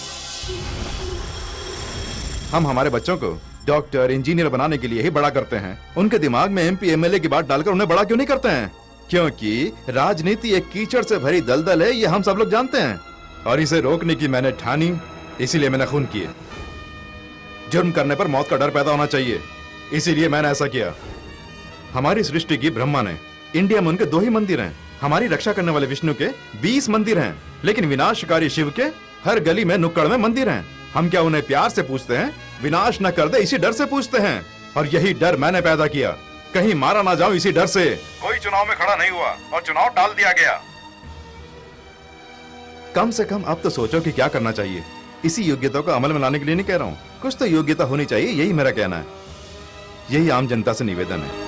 हम हमारे बच्चों को डॉक्टर, इंजीनियर बनाने के लिए ही बड़ा करते हैं। उनके दिमाग में MP MLA की बात डालकर उन्हें बड़ा क्यों नहीं करते हैं? क्योंकि राजनीति एक कीचड़ से भरी दलदल है, ये हम सब लोग जानते हैं। और इसे रोकने की मैंने ठानी, इसीलिए मैंने खून किए। जुर्म करने पर मौत का डर पैदा होना चाहिए, इसीलिए मैंने ऐसा किया। हमारी सृष्टि की ब्रह्मा ने, इंडिया में उनके 2 ही मंदिर हैं। हमारी रक्षा करने वाले विष्णु के 20 मंदिर हैं, लेकिन विनाशकारी शिव के हर गली में नुक्कड़ में मंदिर हैं। हम क्या उन्हें प्यार से पूछते हैं? विनाश न कर दे इसी डर से पूछते हैं। और यही डर मैंने पैदा किया, कहीं मारा ना जाऊं इसी डर से। कोई चुनाव में खड़ा नहीं हुआ और चुनाव टाल दिया गया। कम से कम अब तो सोचो कि क्या करना चाहिए। इसी योग्यता को अमल में लाने के लिए नहीं कह रहा हूं, कुछ तो योग्यता होनी चाहिए, यही मेरा कहना है। यही आम जनता से निवेदन है।